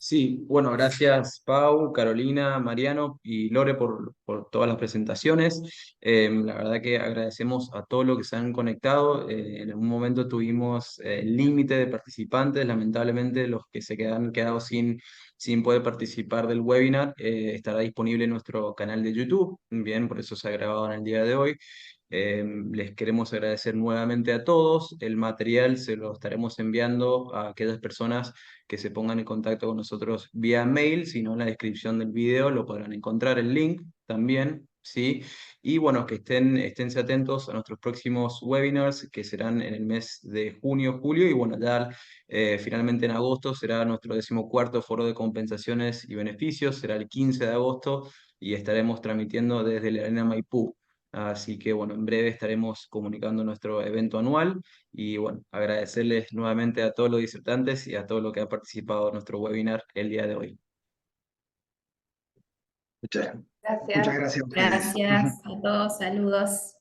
S5: Sí, bueno, gracias Pau, Carolina, Mariano y Lore por todas las presentaciones. La verdad que agradecemos a todos los que se han conectado. En un momento tuvimos límite de participantes, lamentablemente los que han quedado sin poder participar del webinar estará disponible en nuestro canal de YouTube. Bien, por eso se ha grabado en el día de hoy. Les queremos agradecer nuevamente a todos. El material se lo estaremos enviando a aquellas personas que se pongan en contacto con nosotros vía mail, si no en la descripción del video lo podrán encontrar el link también, ¿sí? Y bueno, que esténse atentos a nuestros próximos webinars que serán en el mes de junio, julio, y bueno, ya finalmente en agosto será nuestro 14º foro de compensaciones y beneficios, será el 15 de agosto y estaremos transmitiendo desde la Arena Maipú. Así que bueno, en breve estaremos comunicando nuestro evento anual y bueno, agradecerles nuevamente a todos los disertantes y a todos los que han participado en nuestro webinar el día de hoy.
S2: Muchas
S4: Gracias.
S2: gracias a ustedes.
S3: Gracias a todos, saludos.